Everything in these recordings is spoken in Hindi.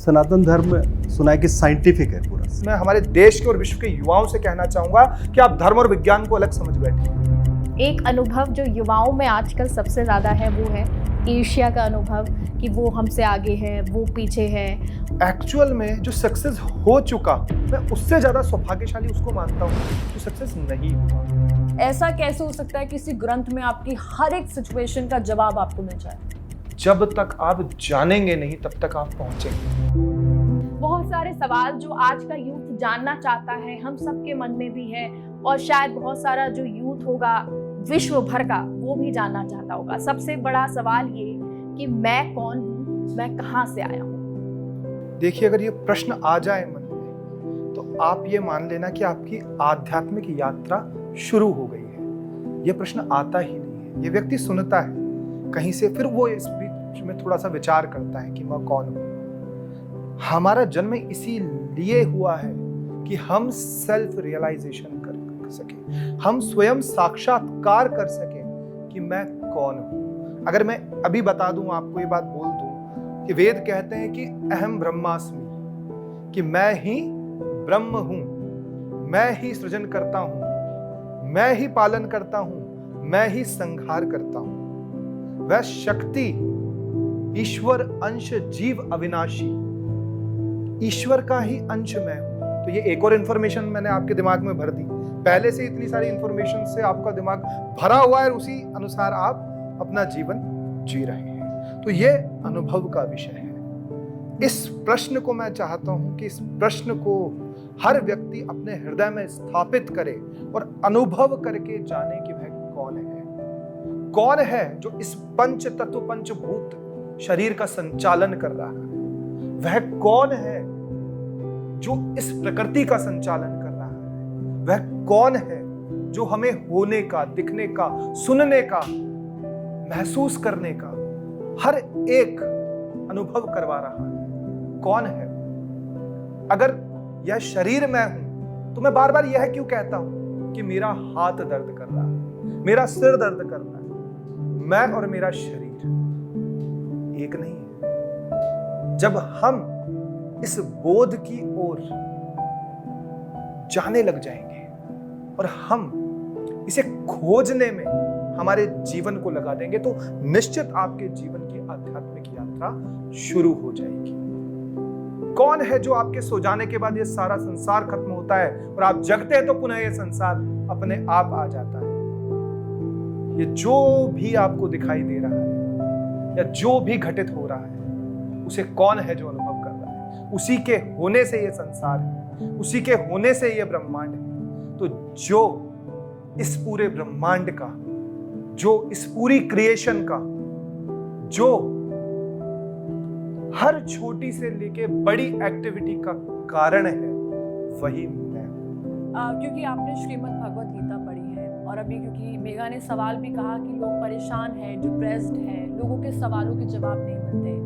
सनातन धर्म सुना है कि साइंटिफिक है पूरा। मैं हमारे देश के और विश्व के युवाओं से कहना चाहूंगा कि आप धर्म और विज्ञान को अलग समझ बैठिए। एक अनुभव जो युवाओं में आजकल सबसे ज़्यादा है वो है ईर्ष्या का अनुभव कि वो हमसे आगे है, वो पीछे है। एक्चुअल में जो सक्सेस हो चुका, मैं उससे ज़्यादा सौभाग्यशाली उसको मानता हूँ जो सक्सेस नहीं हुआ। ऐसा कैसे हो सकता है किसी ग्रंथ में आपकी हर एक सिचुएशन का जवाब आपको मिल जाए? जब तक आप जानेंगे नहीं तब तक आप पहुंचेंगे। बहुत सारे सवाल जो आज का यूथ जानना चाहता है, हम सबके मन में भी है, और शायद बहुत सारा जो यूथ होगा विश्व भर का वो भी जानना चाहता होगा। सबसे बड़ा सवाल ये कि मैं कौन हूँ, मैं कहाँ से आया हूँ। देखिए, अगर ये प्रश्न आ जाए मन में तो आप ये मान लेना कि आपकी आध्यात्मिक यात्रा शुरू हो गई है। ये प्रश्न आता ही नहीं है, ये व्यक्ति सुनता है कहीं से, फिर वो इस बीच में थोड़ा सा विचार करता है कि मैं कौन हूँ। हमारा जन्म इसीलिए हुआ है कि हम सेल्फ रियलाइजेशन कर सके, हम स्वयं साक्षात्कार कर सके कि मैं कौन हूँ। अगर मैं अभी बता दूं, आपको ये बात बोल दूं कि वेद कहते हैं कि अहम ब्रह्मास्मि, कि मैं ही ब्रह्म हूं, मैं ही सृजन करता हूं, मैं ही पालन करता हूं, मैं ही संहार करता हूं। वह शक्ति ईश्वर अंश जीव अविनाशी, ईश्वर का ही अंश मैं हूं। तो ये एक और इंफॉर्मेशन मैंने आपके दिमाग में भर दी। पहले से इतनी सारी इंफॉर्मेशन से आपका दिमाग भरा हुआ है, उसी अनुसार आप अपना जीवन जी रहे हैं। तो ये अनुभव का विषय है। इस प्रश्न को मैं चाहता हूं कि इस प्रश्न को हर व्यक्ति अपने हृदय में स्थापित करे और अनुभव करके जाने कि वह कौन है। कौन है जो इस पंच तत्व पंचभूत शरीर का संचालन कर रहा है। वह कौन है जो इस प्रकृति का संचालन कर रहा है। वह कौन है जो हमें होने का, दिखने का, सुनने का, महसूस करने का हर एक अनुभव करवा रहा है। कौन है? अगर यह शरीर मैं हूं तो मैं बार बार यह क्यों कहता हूं कि मेरा हाथ दर्द कर रहा है, मेरा सिर दर्द कर रहा है। मैं और मेरा शरीर एक नहीं है। जब हम इस बोध की ओर जाने लग जाएंगे और हम इसे खोजने में हमारे जीवन को लगा देंगे तो निश्चित आपके जीवन की आध्यात्मिक यात्रा शुरू हो जाएगी। कौन है जो आपके सो जाने के बाद ये सारा संसार खत्म होता है और आप जगते हैं तो पुनः ये संसार अपने आप आ जाता है। ये जो भी आपको दिखाई दे रहा है या जो भी घटित हो रहा है, उसे कौन है जो अनुभव कर रहा है? उसी के होने से ये संसार है, उसी के होने से ये ब्रह्मांड है। तो जो इस पूरे ब्रह्मांड का, जो इस पूरी क्रिएशन का, जो हर छोटी से लेके बड़ी एक्टिविटी का कारण है, वही मैं हूं। क्योंकि आपने श्रीमद् भगवत गीता पढ़ी है और अभी क्योंकि मेघा ने सवाल भी कहा कि लोग परेशान हैं, डिप्रेस्ड हैं, लोगों के सवालों के जवाब नहीं मिलते।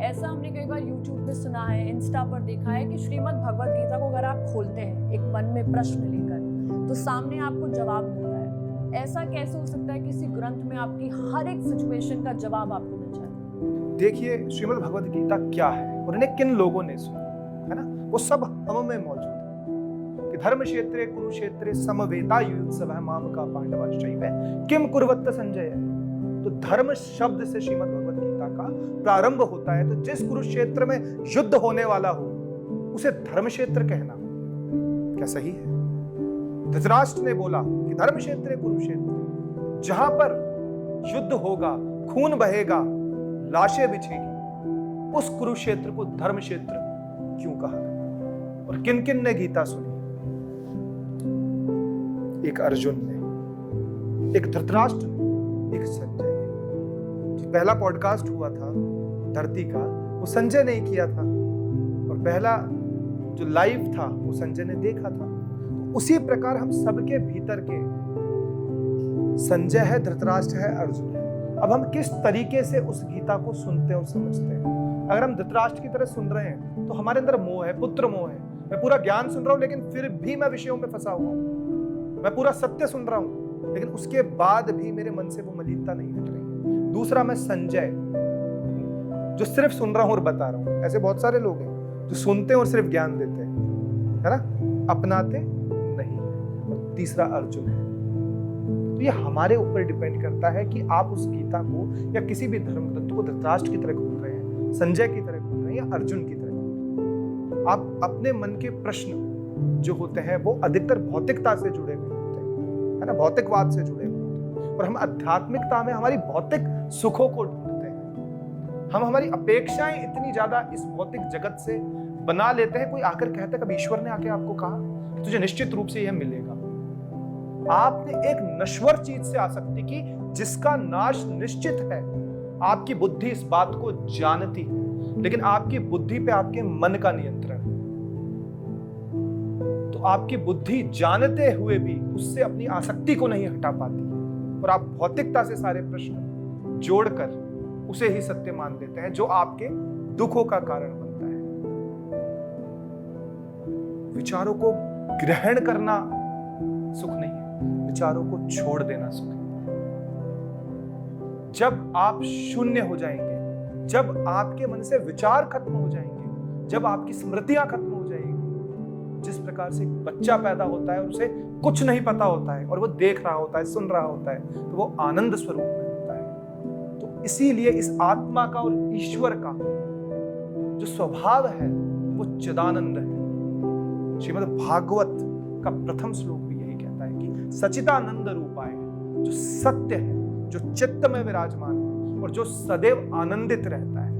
ऐसा हमने कई बार YouTube पे सुना है, इंस्टा पर देखा है कि श्रीमद् भगवत गीता को अगर आप खोलते हैं एक मन में प्रश्न लेकर तो सामने आपको जवाब मिलता है। ऐसा कैसे हो सकता है किसी ग्रंथ में आपकी हर एक सिचुएशन का जवाब आपको मिल जाए? देखिए, श्रीमद् भगवत गीता क्या है और इन्हें किन लोगों ने सुना है ना, वो सब हम में मौजूद है। कि धर्म क्षेत्रे कुरुक्षेत्रे समवेतायुत्सवः मामका पांडवाश्चैव किम कुर्वत संजय। तो धर्म शब्द से श्रीमद् भगवत गीता का प्रारंभ होता है। तो जिस कुरुक्षेत्र में युद्ध होने वाला हो उसे धर्म क्षेत्र कहना क्या सही है? धृतराष्ट्र ने बोला कि धर्म क्षेत्रे कुरुक्षेत्र, जहां पर युद्ध होगा, खून बहेगा, लाशें बिछेगी, उस कुरुक्षेत्र को धर्म क्षेत्र क्यों कहा गया? और किन किन ने गीता सुनी? एक अर्जुन ने, एक धृतराष्ट्र ने, एक संजय ने। जो पहला पॉडकास्ट हुआ था धरती का, वो संजय ने किया था, और पहला जो लाइव था वो संजय ने देखा था। तो उसी प्रकार हम सबके भीतर के संजय है, धृतराष्ट्र है, अर्जुन है। अब हम किस तरीके से उस गीता को सुनते और समझते हैं? अगर हम धृतराष्ट्र की तरह सुन रहे हैं तो हमारे अंदर मोह है, पुत्र मोह है। मैं पूरा ज्ञान सुन रहा हूं लेकिन फिर भी मैं विषयों में फंसा हुआ हूं। मैं पूरा सत्य सुन रहा हूं लेकिन उसके बाद भी मेरे मन से वो मलिनता नहीं हट रही। दूसरा, मैं संजय जो सिर्फ सुन रहा हूं और बता रहा हूं। ऐसे बहुत सारे लोग हैं जो सुनते हैं और सिर्फ ज्ञान देते हैं, है ना, अपनाते नहीं। और तीसरा अर्जुन है। तो ये हमारे ऊपर डिपेंड करता है कि आप उस गीता को या किसी भी धर्म तत्व को धृतराष्ट्र की तरह खोल रहे हैं, संजय की तरह खोल रहे हैं, या अर्जुन की तरह खोल रहे हैं। आप अपने मन के प्रश्न जो होते हैं वो अधिकतर भौतिकता से जुड़े हुए होते हैं, है ना, भौतिकवाद से जुड़े हुए होते हैं। और हम आध्यात्मिकता में हमारी भौतिक सुखों को ढूंढते हैं। हम हमारी अपेक्षाएं इतनी ज्यादा इस भौतिक जगत से बना लेते हैं। कोई आकर कहता है, कभी ईश्वर ने आके आपको कहा कि तुझे निश्चित रूप से यह मिलेगा? आपने एक नश्वर चीज से आसक्ति की जिसका नाश निश्चित है। आपकी बुद्धि इस बात को जानती है, लेकिन आपकी बुद्धि पे आपके मन का नियंत्रण है। तो आपकी बुद्धि जानते हुए भी उससे अपनी आसक्ति को नहीं हटा पाती, और आप भौतिकता से सारे प्रश्न जोड़कर उसे ही सत्य मान लेते हैं, जो आपके दुखों का कारण बनता है। विचारों को ग्रहण करना सुख नहीं है, विचारों को छोड़ देना सुख है। जब आप शून्य हो जाएंगे, जब आपके मन से विचार खत्म हो जाएंगे, जब आपकी स्मृतियां खत्म हो जाएंगी, जिस प्रकार से एक बच्चा पैदा होता है और उसे कुछ नहीं पता होता है और वो देख रहा होता है, सुन रहा होता है, तो वो आनंद स्वरूप में होता है। तो इसीलिए इस आत्मा का और ईश्वर का जो स्वभाव है वो चिदानंद है। श्रीमद् भागवत का प्रथम श्लोक भी यही कहता है कि सच्चिदानंद रूपाय है, जो सत्य है, जो चित्त में विराजमान है और जो सदैव आनंदित रहता है।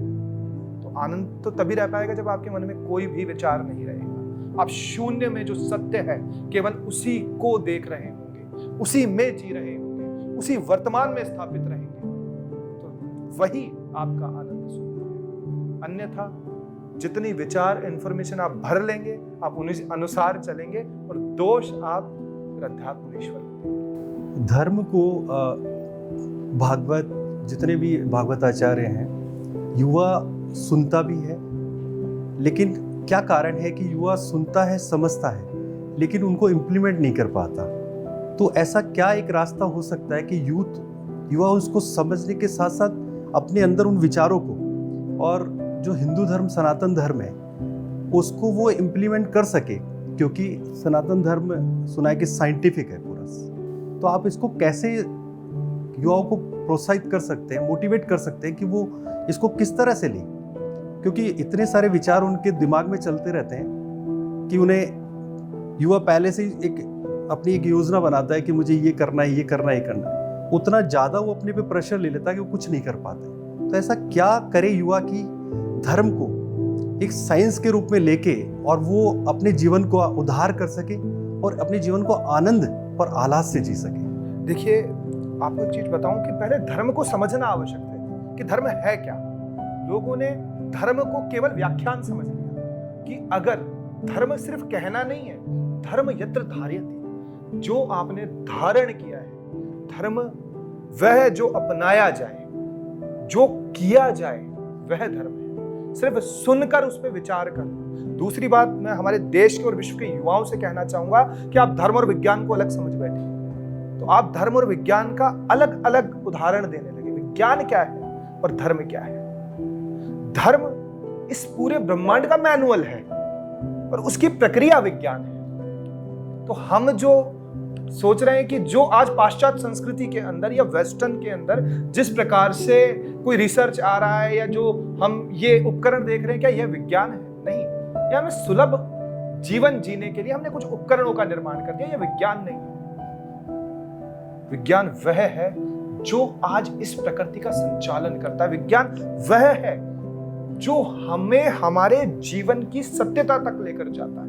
तो आनंद तो तभी रह पाएगा जब आपके मन में कोई भी विचार नहीं रहेगा। आप शून्य में जो सत्य है केवल उसी को देख रहे होंगे, उसी में जी रहे होंगे, उसी वर्तमान में स्थापित रहेंगे, तो वही आपका आनंद स्वरूप है। अन्यथा जितनी विचार इंफॉर्मेशन आप भर लेंगे, आप उन्हीं अनुसार चलेंगे और दोष आप अध्यात्मेश्वर। धर्म को भागवत, जितने भी भागवत आचार्य हैं, युवा सुनता भी है, लेकिन क्या कारण है कि युवा सुनता है, समझता है, लेकिन उनको इम्प्लीमेंट नहीं कर पाता? तो ऐसा क्या एक रास्ता हो सकता है कि युवा उसको समझने के साथ साथ अपने अंदर उन विचारों को, और जो हिंदू धर्म सनातन धर्म है उसको वो इम्प्लीमेंट कर सके? क्योंकि सनातन धर्म सुना है कि साइंटिफिक है पूरा। तो आप इसको कैसे युवाओं को प्रोत्साहित कर सकते हैं, मोटिवेट कर सकते हैं कि वो इसको किस तरह से लें? क्योंकि इतने सारे विचार उनके दिमाग में चलते रहते हैं कि उन्हें युवा पहले से ही अपनी एक योजना बनाता है कि मुझे ये करना है, ये करना है, ये करना है। उतना ज़्यादा वो अपने पे प्रेशर ले लेता है कि वो कुछ नहीं कर पाते। तो ऐसा क्या करे युवा की धर्म को एक साइंस के रूप में लेके और वो अपने जीवन को उद्धार कर सके और अपने जीवन को आनंद और आह्लाद से जी सके? देखिए, आपको एक चीज बताऊं कि पहले धर्म को समझना आवश्यक है कि धर्म है क्या। लोगों ने धर्म को केवल व्याख्यान समझ लिया कि अगर धर्म सिर्फ कहना नहीं है, धर्म यत्र धार्यते, जो आपने धारण किया है, धर्म वह जो अपनाया जाए, जो किया जाए, वह धर्म है। सिर्फ सुनकर उस पर विचार कर। दूसरी बात, मैं हमारे देश के और विश्व के युवाओं से कहना चाहूंगा कि आप धर्म और विज्ञान को अलग समझ बैठे। तो आप धर्म और विज्ञान का अलग अलग उदाहरण देने लगे। विज्ञान क्या है और धर्म क्या है? धर्म इस पूरे ब्रह्मांड का मैनुअल है और उसकी प्रक्रिया विज्ञान है। तो हम जो सोच रहे हैं कि जो आज पाश्चात्य संस्कृति के अंदर या वेस्टर्न के अंदर जिस प्रकार से कोई रिसर्च आ रहा है या जो हम ये उपकरण देख रहे हैं, क्या यह विज्ञान है? नहीं। या हमें सुलभ जीवन जीने के लिए हमने कुछ उपकरणों का निर्माण कर दिया, यह विज्ञान नहीं है। विज्ञान वह है जो आज इस प्रकृति का संचालन करता है। विज्ञान वह है जो हमें हमारे जीवन की सत्यता तक लेकर जाता है।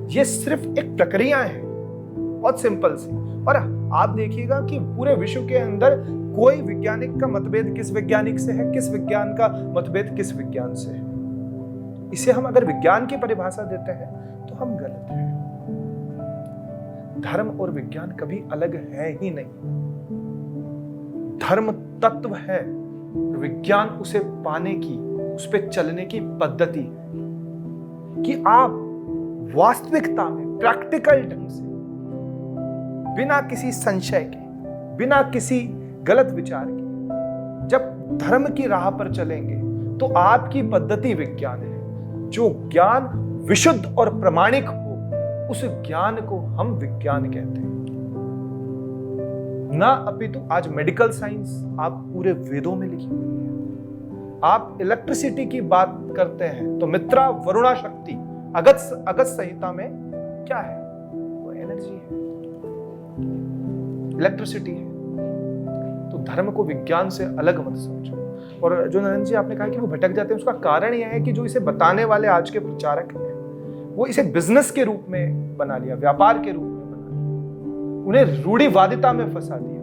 ये सिर्फ एक प्रक्रिया है, बहुत सिंपल सी। और आप देखिएगा कि पूरे विश्व के अंदर कोई वैज्ञानिक का मतभेद किस वैज्ञानिक से है, किस विज्ञान का मतभेद किस विज्ञान से है। इसे हम अगर विज्ञान की परिभाषा देते हैं तो हम गलत हैं। धर्म और विज्ञान कभी अलग है ही नहीं। धर्म तत्व है, विज्ञान उसे पाने की, उस पे चलने की पद्धति है कि आप वास्तविकता में प्रैक्टिकल ढंग से, बिना किसी संशय के, बिना किसी गलत विचार के, जब धर्म की राह पर चलेंगे तो आपकी पद्धति विज्ञान है। जो ज्ञान विशुद्ध और प्रामाणिक हो, उस ज्ञान को हम विज्ञान कहते हैं, ना अपितु आज मेडिकल साइंस आप पूरे वेदों में लिखी हुई है। आप इलेक्ट्रिसिटी की बात करते हैं तो मित्रा वरुणा शक्ति अगस्त संहिता में क्या है? वो एनर्जी है, इलेक्ट्रिसिटी है। तो धर्म को विज्ञान से अलग मत समझो। और जो नरेंद्र जी आपने कहा कि वो भटक जाते हैं, उसका कारण यह है कि जो इसे बताने वाले आज के प्रचारक हैं, वो इसे बिजनेस के रूप में बना लिया, व्यापार के रूप में बना लिया, उन्हें रूढ़िवादिता में फंसा दिया।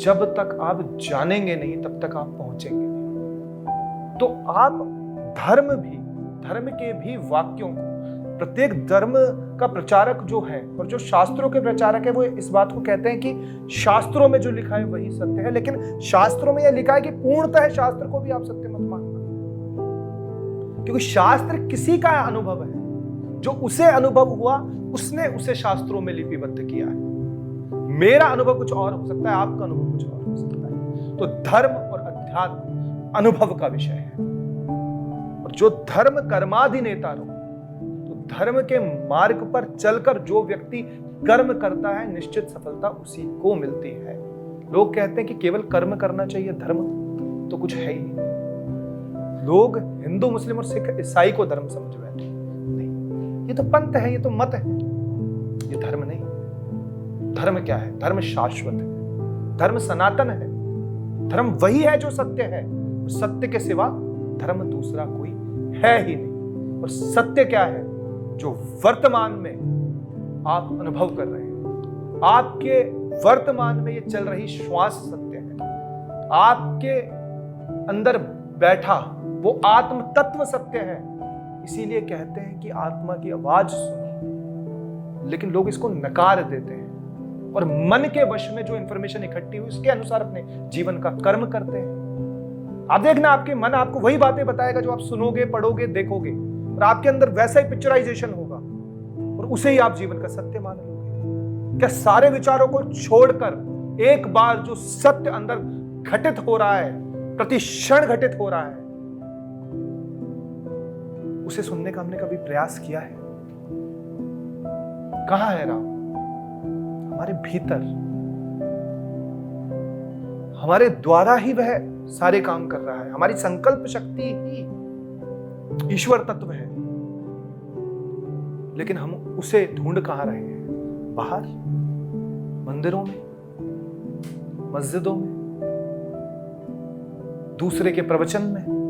जब तक आप जानेंगे नहीं तब तक आप पहुंचेंगे नहीं। तो आप धर्म के भी वाक्यों को, प्रत्येक धर्म का प्रचारक जो है और जो शास्त्रों के प्रचारक है, वो इस बात को कहते हैं कि शास्त्रों में जो लिखा है वही सत्य है। लेकिन शास्त्रों में यह लिखा है कि पूर्णतः शास्त्र को भी आप सत्य मत मानना, क्योंकि शास्त्र किसी का अनुभव है। जो उसे अनुभव हुआ उसने उसे शास्त्रों में लिपिबद्ध किया है। मेरा अनुभव कुछ और हो सकता है, आपका अनुभव कुछ और हो सकता है। तो धर्म और अध्यात्म अनुभव का विषय है। और जो धर्म कर्माधिनेता रहो, तो धर्म के मार्ग पर चलकर जो व्यक्ति कर्म करता है, निश्चित सफलता उसी को मिलती है। लोग कहते हैं कि केवल कर्म करना चाहिए, धर्म तो कुछ है ही नहीं। लोग हिंदू, मुस्लिम और सिख, ईसाई को धर्म समझ बैठे। नहीं, ये तो पंथ है, ये तो मत है, ये धर्म नहीं। धर्म क्या है? धर्म शाश्वत है, धर्म सनातन है, धर्म वही है जो सत्य है। सत्य के सिवा धर्म दूसरा कोई है ही नहीं। और सत्य क्या है? जो वर्तमान में आप अनुभव कर रहे हैं, आपके वर्तमान में ये चल रही श्वास सत्य है, आपके अंदर बैठा वो आत्म तत्व सत्य है। इसीलिए कहते हैं कि आत्मा की आवाज सुनो, लेकिन लोग इसको नकार देते हैं और मन के वश में जो इंफॉर्मेशन इकट्ठी हुई उसके अनुसार अपने जीवन का कर्म करते हैं। आप देखना, आपके मन आपको वही बातें बताएगा जो आप सुनोगे, पढ़ोगे, देखोगे, और आपके अंदर वैसा ही पिक्चराइजेशन होगा और उसे ही आप जीवन का सत्य मान लोगे। क्या सारे विचारों को छोड़कर एक बार जो सत्य अंदर घटित हो रहा है, प्रति क्षण घटित हो रहा है, उसे सुनने का हमने कभी प्रयास किया है? कहां है राम? हमारे भीतर, हमारे द्वारा ही वह सारे काम कर रहा है। हमारी संकल्प शक्ति ही ईश्वर तत्व है, लेकिन हम उसे ढूंढ कहां रहे हैं? बाहर, मंदिरों में, मस्जिदों में, दूसरे के प्रवचन में?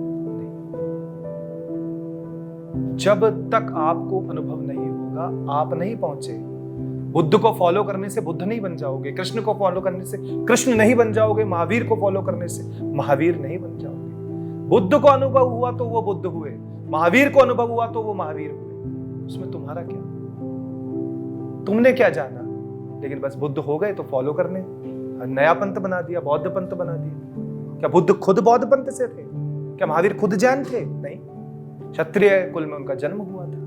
जब तक आपको अनुभव नहीं होगा, आप नहीं पहुंचे। बुद्ध को फॉलो करने से बुद्ध नहीं बन जाओगे, कृष्ण को फॉलो करने से कृष्ण नहीं बन जाओगे, महावीर को फॉलो करने से महावीर नहीं बन जाओगे। बुद्ध को अनुभव हुआ तो वो बुद्ध हुए, महावीर को अनुभव हुआ तो वो महावीर हुए। उसमें तुम्हारा क्या? तुमने क्या जाना? लेकिन बस बुद्ध हो गए तो फॉलो करने, नया पंथ बना दिया, बौद्ध पंथ बना दिया। क्या बुद्ध खुद बौद्ध पंथ से थे? क्या महावीर खुद जैन थे? नहीं, क्षत्रिय कुल में उनका जन्म हुआ था।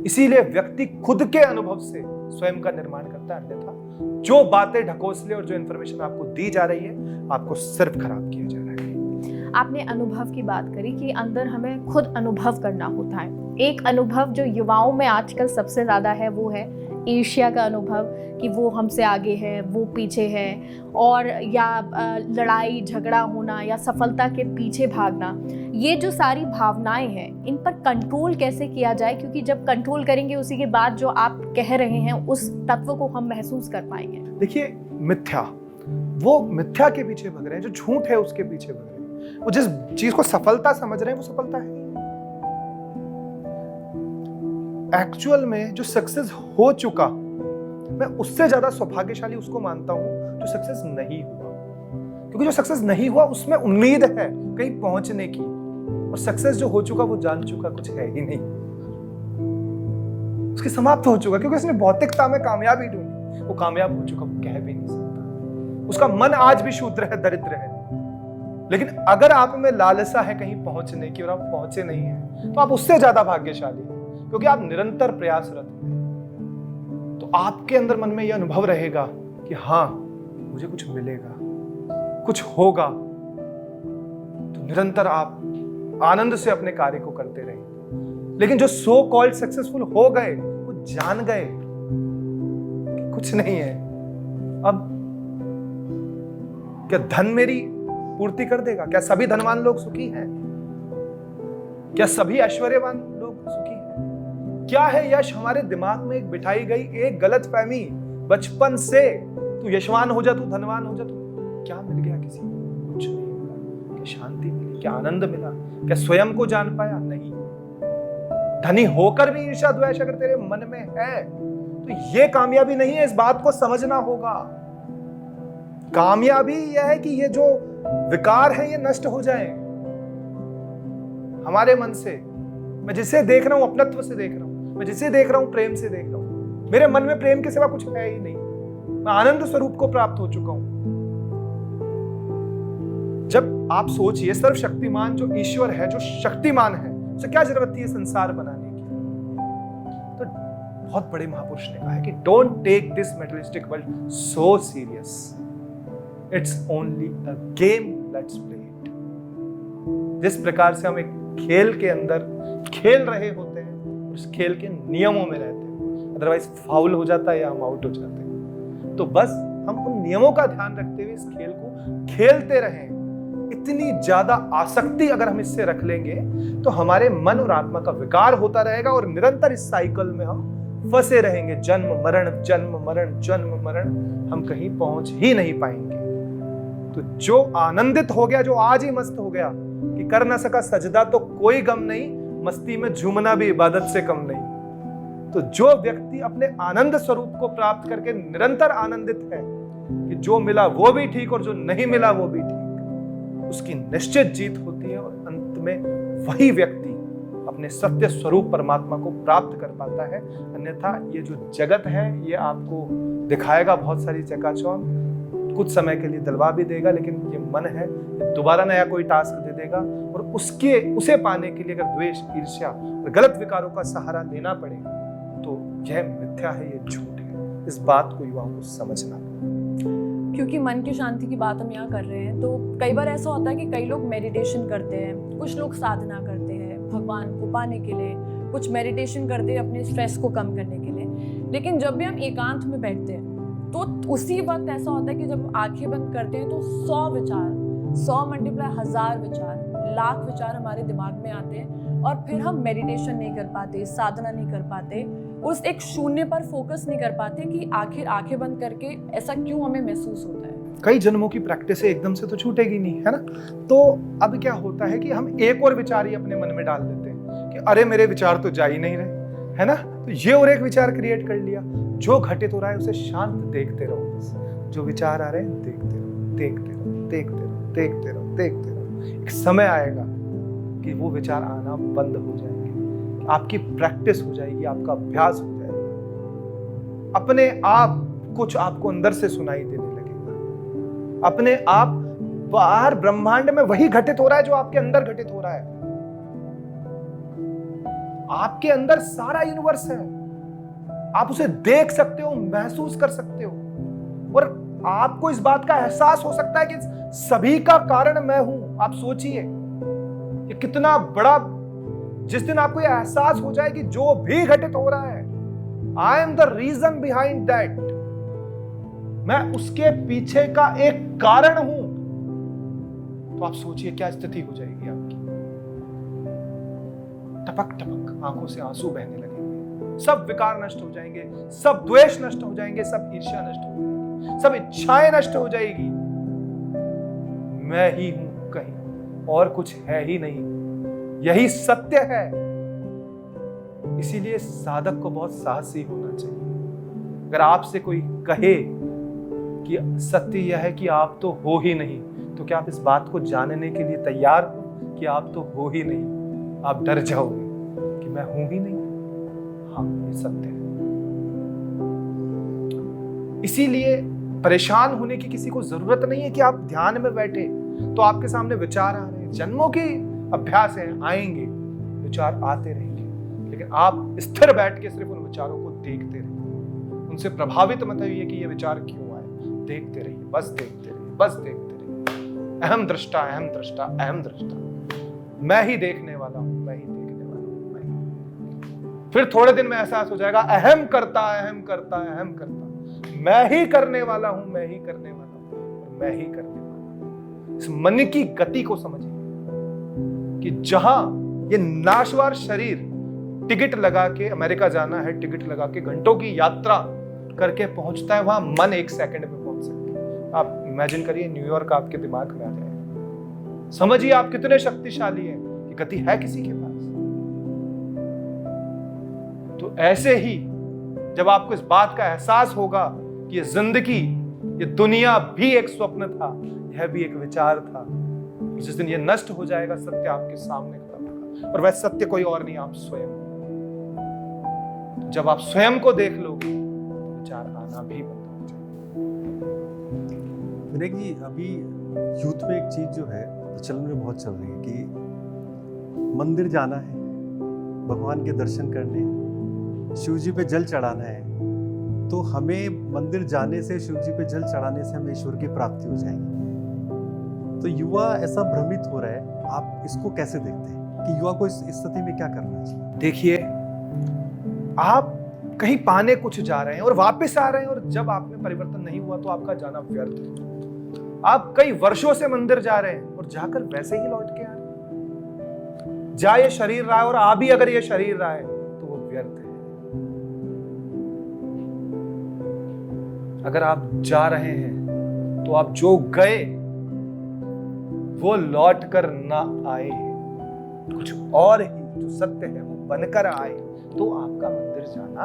इसीलिए व्यक्ति खुद के अनुभव से स्वयं का निर्माण करता है, अन्यथा जो बातें ढकोसले और जो इंफॉर्मेशन आपको दी जा रही है, आपको सिर्फ खराब किया जा रहा है। आपने अनुभव की बात करी कि अंदर हमें खुद अनुभव करना होता है। एक अनुभव जो युवाओं में आजकल सबसे ज्यादा है वो है ईर्ष्या का अनुभव, कि वो हमसे आगे है, वो पीछे है, और या लड़ाई झगड़ा होना या सफलता के पीछे भागना। ये जो सारी भावनाएं हैं, इन पर कंट्रोल कैसे किया जाए? क्योंकि जब कंट्रोल करेंगे उसी के बाद जो आप कह रहे हैं उस तत्व को हम महसूस कर पाएंगे। देखिए, मिथ्या, वो मिथ्या के पीछे भग रहे हैं, जो झूठ है उसके पीछे भग रहे हैं। वो जिस चीज को सफलता समझ रहे हैं वो सफलता है। एक्चुअल में जो सक्सेस हो चुका, मैं उससे ज्यादा सौभाग्यशाली उसको मानता हूं जो सक्सेस नहीं हुआ। क्योंकि जो सक्सेस नहीं हुआ उसमें उम्मीद है कहीं पहुंचने की, और सक्सेस जो हो चुका वो जान चुका कुछ है ही नहीं, उसकी समाप्त हो चुका, क्योंकि उसने भौतिकता में कामयाबी ढूंढी, वो कामयाब हो चुका, वो कह भी नहीं सकता। उसका मन आज भी शूद्र है, दरिद्र है। लेकिन अगर आप में लालसा है कहीं पहुंचने की और आप पहुंचे नहीं हैं, तो आप उससे ज्यादा भाग्यशाली हैं, क्योंकि आप निरंतर प्रयासरत हैं। तो आपके अंदर मन में यह अनुभव रहेगा कि हाँ, मुझे कुछ मिलेगा, कुछ होगा। तो निरंतर आप आनंद से अपने कार्य को करते रहेंगे। लेकिन जो सो कॉल्ड सक्सेसफुल हो गए, वो जान गए कि कुछ नहीं है, अब क्या धन मेरी पूर्ति कर देगा? क्या सभी धनवान लोग सुखी हैं? क्या सभी ऐश्वर्यवान लोग सुखी हैं? क्या है यश? हमारे दिमाग में एक बिठाई गई एक गलत फहमी बचपन से, तू यशवान हो जा, तू धनवान हो जा। तू क्या मिल गया किसी को? कुछ नहीं मिला। क्या शांति मिली? क्या आनंद मिला? क्या स्वयं को जान पाया? नहीं। धनी होकर भी ईर्ष्या द्वेष अगर तेरे मन में है तो ये कामयाबी नहीं है, इस बात को समझना होगा। कामयाबी यह है कि ये जो विकार है ये नष्ट हो जाए हमारे मन से। मैं जिसे देख रहा हूं अपनत्व से देख रहा हूं, मैं जिसे देख रहा हूं प्रेम से देख रहा हूं। मेरे मन में प्रेम के सिवा कुछ है ही नहीं, मैं आनंद स्वरूप को प्राप्त हो चुका हूं। जब आप सोचिए, सर्वशक्तिमान जो ईश्वर है, जो शक्तिमान है, उसे क्या जरूरत थी ये संसार बनाने की? तो बहुत बड़े महापुरुष ने कहा है कि don't take this materialistic world so serious, it's only a game, let's play it. जिस प्रकार से हम एक खेल के अंदर खेल रहे होते हैं, उस खेल के नियमों में रहते हैं, अदरवाइज फाउल हो जाता है या हम आउट हो जाते हैं। तो बस हम उन नियमों का ध्यान रखते हुए इस खेल को खेलते रहें। इतनी ज्यादा आसक्ति अगर हम इससे रख लेंगे तो हमारे मन और आत्मा का विकार होता रहेगा और निरंतर इस साइकिल में हम फंसे रहेंगे। जन्म मरण, जन्म मरण, जन्म मरण, हम कहीं पहुंच ही नहीं पाएंगे। तो जो आनंदित हो गया, जो आज ही मस्त हो गया कि कर ना सका सजदा तो कोई गम नहीं, मस्ती में झूमना भी इबादत से कम नहीं। तो जो व्यक्ति अपने आनंद स्वरूप को प्राप्त करके निरंतर आनंदित है कि जो मिला वो भी ठीक और जो नहीं मिला वो भी ठीक, उसकी निश्चित जीत होती है और अंत में वही व्यक्ति अपने सत्य स्वरूप परमात्मा को प्राप्त कर पाता है। अन्यथा ये जो जगत है ये आपको दिखाएगा बहुत सारी चकाचौंध, कुछ समय के लिए दिलवा भी देगा, लेकिन ये मन है दोबारा नया कोई टास्क दे देगा और उसे पाने के लिए अगर द्वेष, ईर्ष्या और गलत विकारों का सहारा लेना पड़ेगा तो यह मिथ्या है, ये झूठ है। इस बात को युवाओं को समझना। क्योंकि मन की शांति की बात हम यहाँ कर रहे हैं, तो कई बार ऐसा होता है कि कई लोग मेडिटेशन करते हैं, कुछ लोग साधना करते हैं भगवान को पाने के लिए, कुछ मेडिटेशन करते हैं अपने स्ट्रेस को कम करने के लिए। लेकिन जब भी हम एकांत में बैठते हैं तो उसी वक्त ऐसा होता है कि जब आंखें बंद करते हैं तो 100 विचार, 100 मल्टीप्लाई 1000 विचार, लाख विचार हमारे दिमाग में आते हैं और फिर हम मेडिटेशन नहीं कर पाते, साधना नहीं कर पाते, उस एक शून्य पर फोकस नहीं कर पाते कि आखिर आंखें बंद करके ऐसा क्यों हमें महसूस होता है। कई जन्मों की प्रैक्टिस एकदम से तो छूटेगी नहीं, है ना? तो अब क्या होता है कि हम एक और विचार ही अपने मन में डाल देते हैं कि अरे मेरे विचार तो जा ही नहीं रहे, है ना? तो ये और एक विचार क्रिएट कर लिया। जो घटित हो रहा है उसे शांत देखते रहो, बस जो विचार आ रहे हैं देखते रहो, देखते रहो, देखते रहो, देखते रहो, देखते रहो। एक समय आएगा कि वो विचार आना बंद हो जाएंगे, आपकी प्रैक्टिस हो जाएगी, आपका अभ्यास हो जाएगा। अपने आप कुछ आपको अंदर से सुनाई देने लगेगा, अपने आप बाहर ब्रह्मांड में वही घटित हो रहा है जो आपके अंदर घटित हो रहा है। आपके अंदर सारा यूनिवर्स है, आप उसे देख सकते हो, महसूस कर सकते हो और आपको इस बात का एहसास हो सकता है कि सभी का कारण मैं हूं। आप सोचिए ये कितना बड़ा, जिस दिन आपको यह एहसास हो जाए कि जो भी घटित हो रहा है I am the reason behind that, मैं उसके पीछे का एक कारण हूं, तो आप सोचिए क्या स्थिति हो जाएगी आपकी। टपक टपक आंखों से आंसू बहने लगेंगे, सब विकार नष्ट हो जाएंगे, सब द्वेष नष्ट हो जाएंगे, सब ईर्ष्या नष्ट हो जाएगी, सब इच्छाएं नष्ट हो जाएगी। मैं ही हूं, कहीं और कुछ है ही नहीं, यही सत्य है। इसीलिए साधक को बहुत साहसी होना चाहिए। अगर आपसे कोई कहे कि सत्य यह है कि आप तो हो ही नहीं, तो क्या आप इस बात को जानने के लिए तैयार हो कि आप तो हो ही नहीं? आप डर जाओगे कि मैं हूं ही नहीं। हाँ, ये सत्य है। इसीलिए परेशान होने की किसी को जरूरत नहीं है कि आप ध्यान में बैठे तो आपके सामने विचार आ रहे हैं, जन्मों की अभ्यास है, आएंगे विचार, आते रहेंगे, लेकिन आप स्थिर बैठ के सिर्फ उन विचारों को देखते रहिए, उनसे प्रभावित मत होइए कि ये विचार क्यों आए, देखते रहिए, बस देखते रहिए, बस देखते रहिए। अहम दृष्टा, अहम दृष्टा, अहम दृष्टा, मैं ही देखने वाला हूं, मैं ही देखने वाला हूं, मैं ही। फिर थोड़े दिन में एहसास हो जाएगा अहम करता, अहम करता, अहम करता, मैं ही करने वाला हूं, मैं ही करने वाला हूं, मैं ही करने वाला हूं। इस मन की गति को समझिए कि जहां ये नाशवार शरीर टिकट लगा के अमेरिका जाना है, टिकट लगा के घंटों की यात्रा करके पहुंचता है, वहां मन 1 सेकंड में पहुंच सकता है। आप इमेजिन करिए न्यूयॉर्क आपके दिमाग में आ जाए, समझिए आप कितने शक्तिशाली हैं, ये गति है किसी के पास। तो ऐसे ही जब आपको इस बात का एहसास होगा कि ये जिंदगी, ये दुनिया भी एक स्वप्न था, यह भी एक विचार था, जिस दिन ये नष्ट हो जाएगा सत्य आपके सामने खड़ा होगा, और वह सत्य कोई और नहीं, आप स्वयं। जब आप स्वयं को देख लोगे तो विचार आना भी बंद हो जाएगा। विनायक जी, अभी यूथ में एक चीज जो है प्रचलन में बहुत चल रही है कि मंदिर जाना है, भगवान के दर्शन करने हैं, शिव जी पे जल चढ़ाना है, तो हमें मंदिर जाने से, शिव जी पे जल चढ़ाने से हमें ईश्वर की प्राप्ति हो जाएगी। तो युवा ऐसा भ्रमित हो रहा है, आप इसको कैसे देखते हैं कि युवा को इस स्थिति में क्या करना चाहिए? देखिए, आप कहीं पाने कुछ जा रहे हैं और वापस आ रहे हैं, और जब आप में परिवर्तन नहीं हुआ तो आपका जाना व्यर्थ है। आप कई वर्षों से मंदिर जा रहे हैं और जाकर वैसे ही लौट के आ रहे हैं। जा ये शरीर रहा है और आ भी अगर ये शरीर रहा है तो वो व्यर्थ है। अगर आप जा रहे हैं तो आप जो गए वो लौट कर ना आए, कुछ और ही जो सत्य है वो बनकर आए, तो आपका मंदिर जाना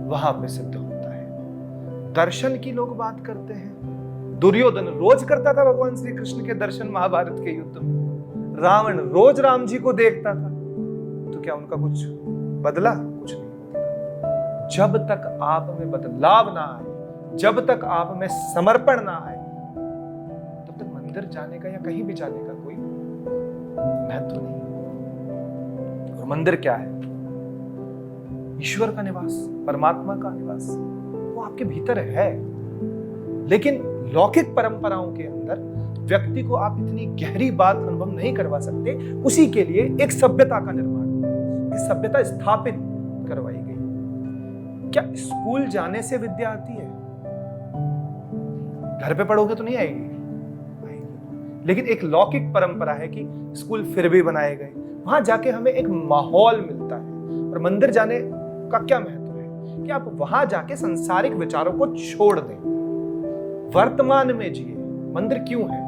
वहां पे सिद्ध होता है। दर्शन की लोग बात करते हैं, दुर्योधन रोज करता था भगवान श्री कृष्ण के दर्शन महाभारत के युद्ध में, रावण रोज राम जी को देखता था, तो क्या उनका कुछ बदला? कुछ नहीं बदला। जब तक आप में बदलाव ना आए, जब तक आप में समर्पण ना आए, तब तक मंदिर जाने का या कहीं भी जाने का कोई महत्व नहीं है। और मंदिर क्या है? ईश्वर का निवास, परमात्मा का निवास, वो आपके भीतर है। लेकिन लौकिक परंपराओं के अंदर व्यक्ति को आप इतनी गहरी बात अनुभव नहीं करवा सकते। उसी के लिए एक सभ्यता का निर्माण, एक सभ्यता स्थापित करवाई गई। क्या स्कूल जाने से विद्या आती है? घर पे पढ़ोगे तो नहीं आएगी, लेकिन एक लौकिक परंपरा है कि स्कूल फिर भी बनाए गए, वहां जाके हमें एक माहौल मिलता है। और मंदिर जाने का क्या महत्व है कि आप वहां जाके सांसारिक विचारों को छोड़ दें, वर्तमान में जिए। मंदिर क्यों है?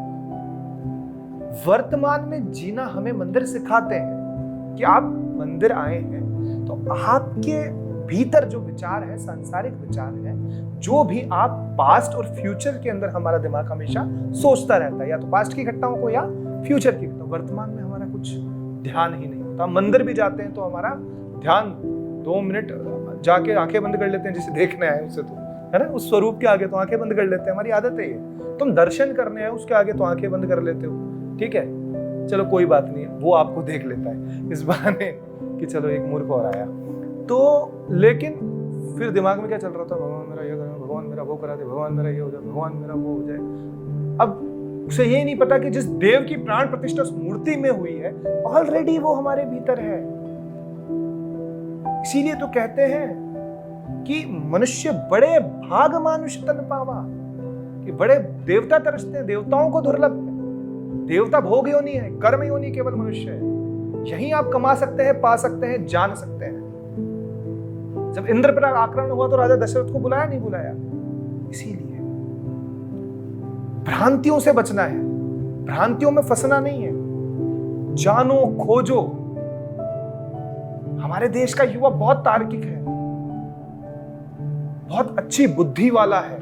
वर्तमान में जीना हमें मंदिर सिखाते हैं कि आप मंदिर आए हैं तो आपके भीतर जो विचार है, सांसारिक विचार है, जो भी आप पास्ट और फ्यूचर के अंदर, हमारा दिमाग हमेशा सोचता रहता है या तो पास्ट की घटनाओं को या फ्यूचर की घटनाओं। वर्तमान में हमारा कुछ ध्यान ही नहीं होता। मंदिर भी जाते हैं तो हमारा ध्यान 2 मिनट जाके आंखें बंद कर लेते हैं, जिसे देखना है उसे, तो है ना, उस स्वरूप के आगे तो आंखें बंद कर लेते हैं। हमारी आदत है ये। तुम दर्शन करने हैं उसके आगे तो आंखें बंद कर लेते हो, ठीक है, चलो कोई बात नहीं है, वो आपको देख लेता है इस बहाने कि चलो एक मूर्ख और आया। तो लेकिन फिर दिमाग में क्या चल रहा था? भगवान मेरा ये करा, भगवान मेरा वो करा दे, भगवान मेरा ये हो जाए, भगवान मेरा वो हो जाए। अब उसे ये नहीं पता कि जिस देव की प्राण प्रतिष्ठा उस मूर्ति में हुई है, ऑलरेडी वो हमारे भीतर है। इसीलिए तो कहते हैं कि मनुष्य बड़े भाग मानुष तन पावा, कि बड़े देवता तरसते हैं, देवताओं को दुर्लभ है। देवता भोग योनि है, कर्म योनि केवल मनुष्य है। यही आप कमा सकते हैं, पा सकते हैं, जान सकते हैं। जब इंद्र पर आक्रमण हुआ तो राजा दशरथ को बुलाया, नहीं बुलाया? इसीलिए भ्रांतियों से बचना है, भ्रांतियों में फंसना नहीं है। जानो खोजो। हमारे देश का युवा बहुत तार्किक है, बहुत अच्छी बुद्धि वाला है।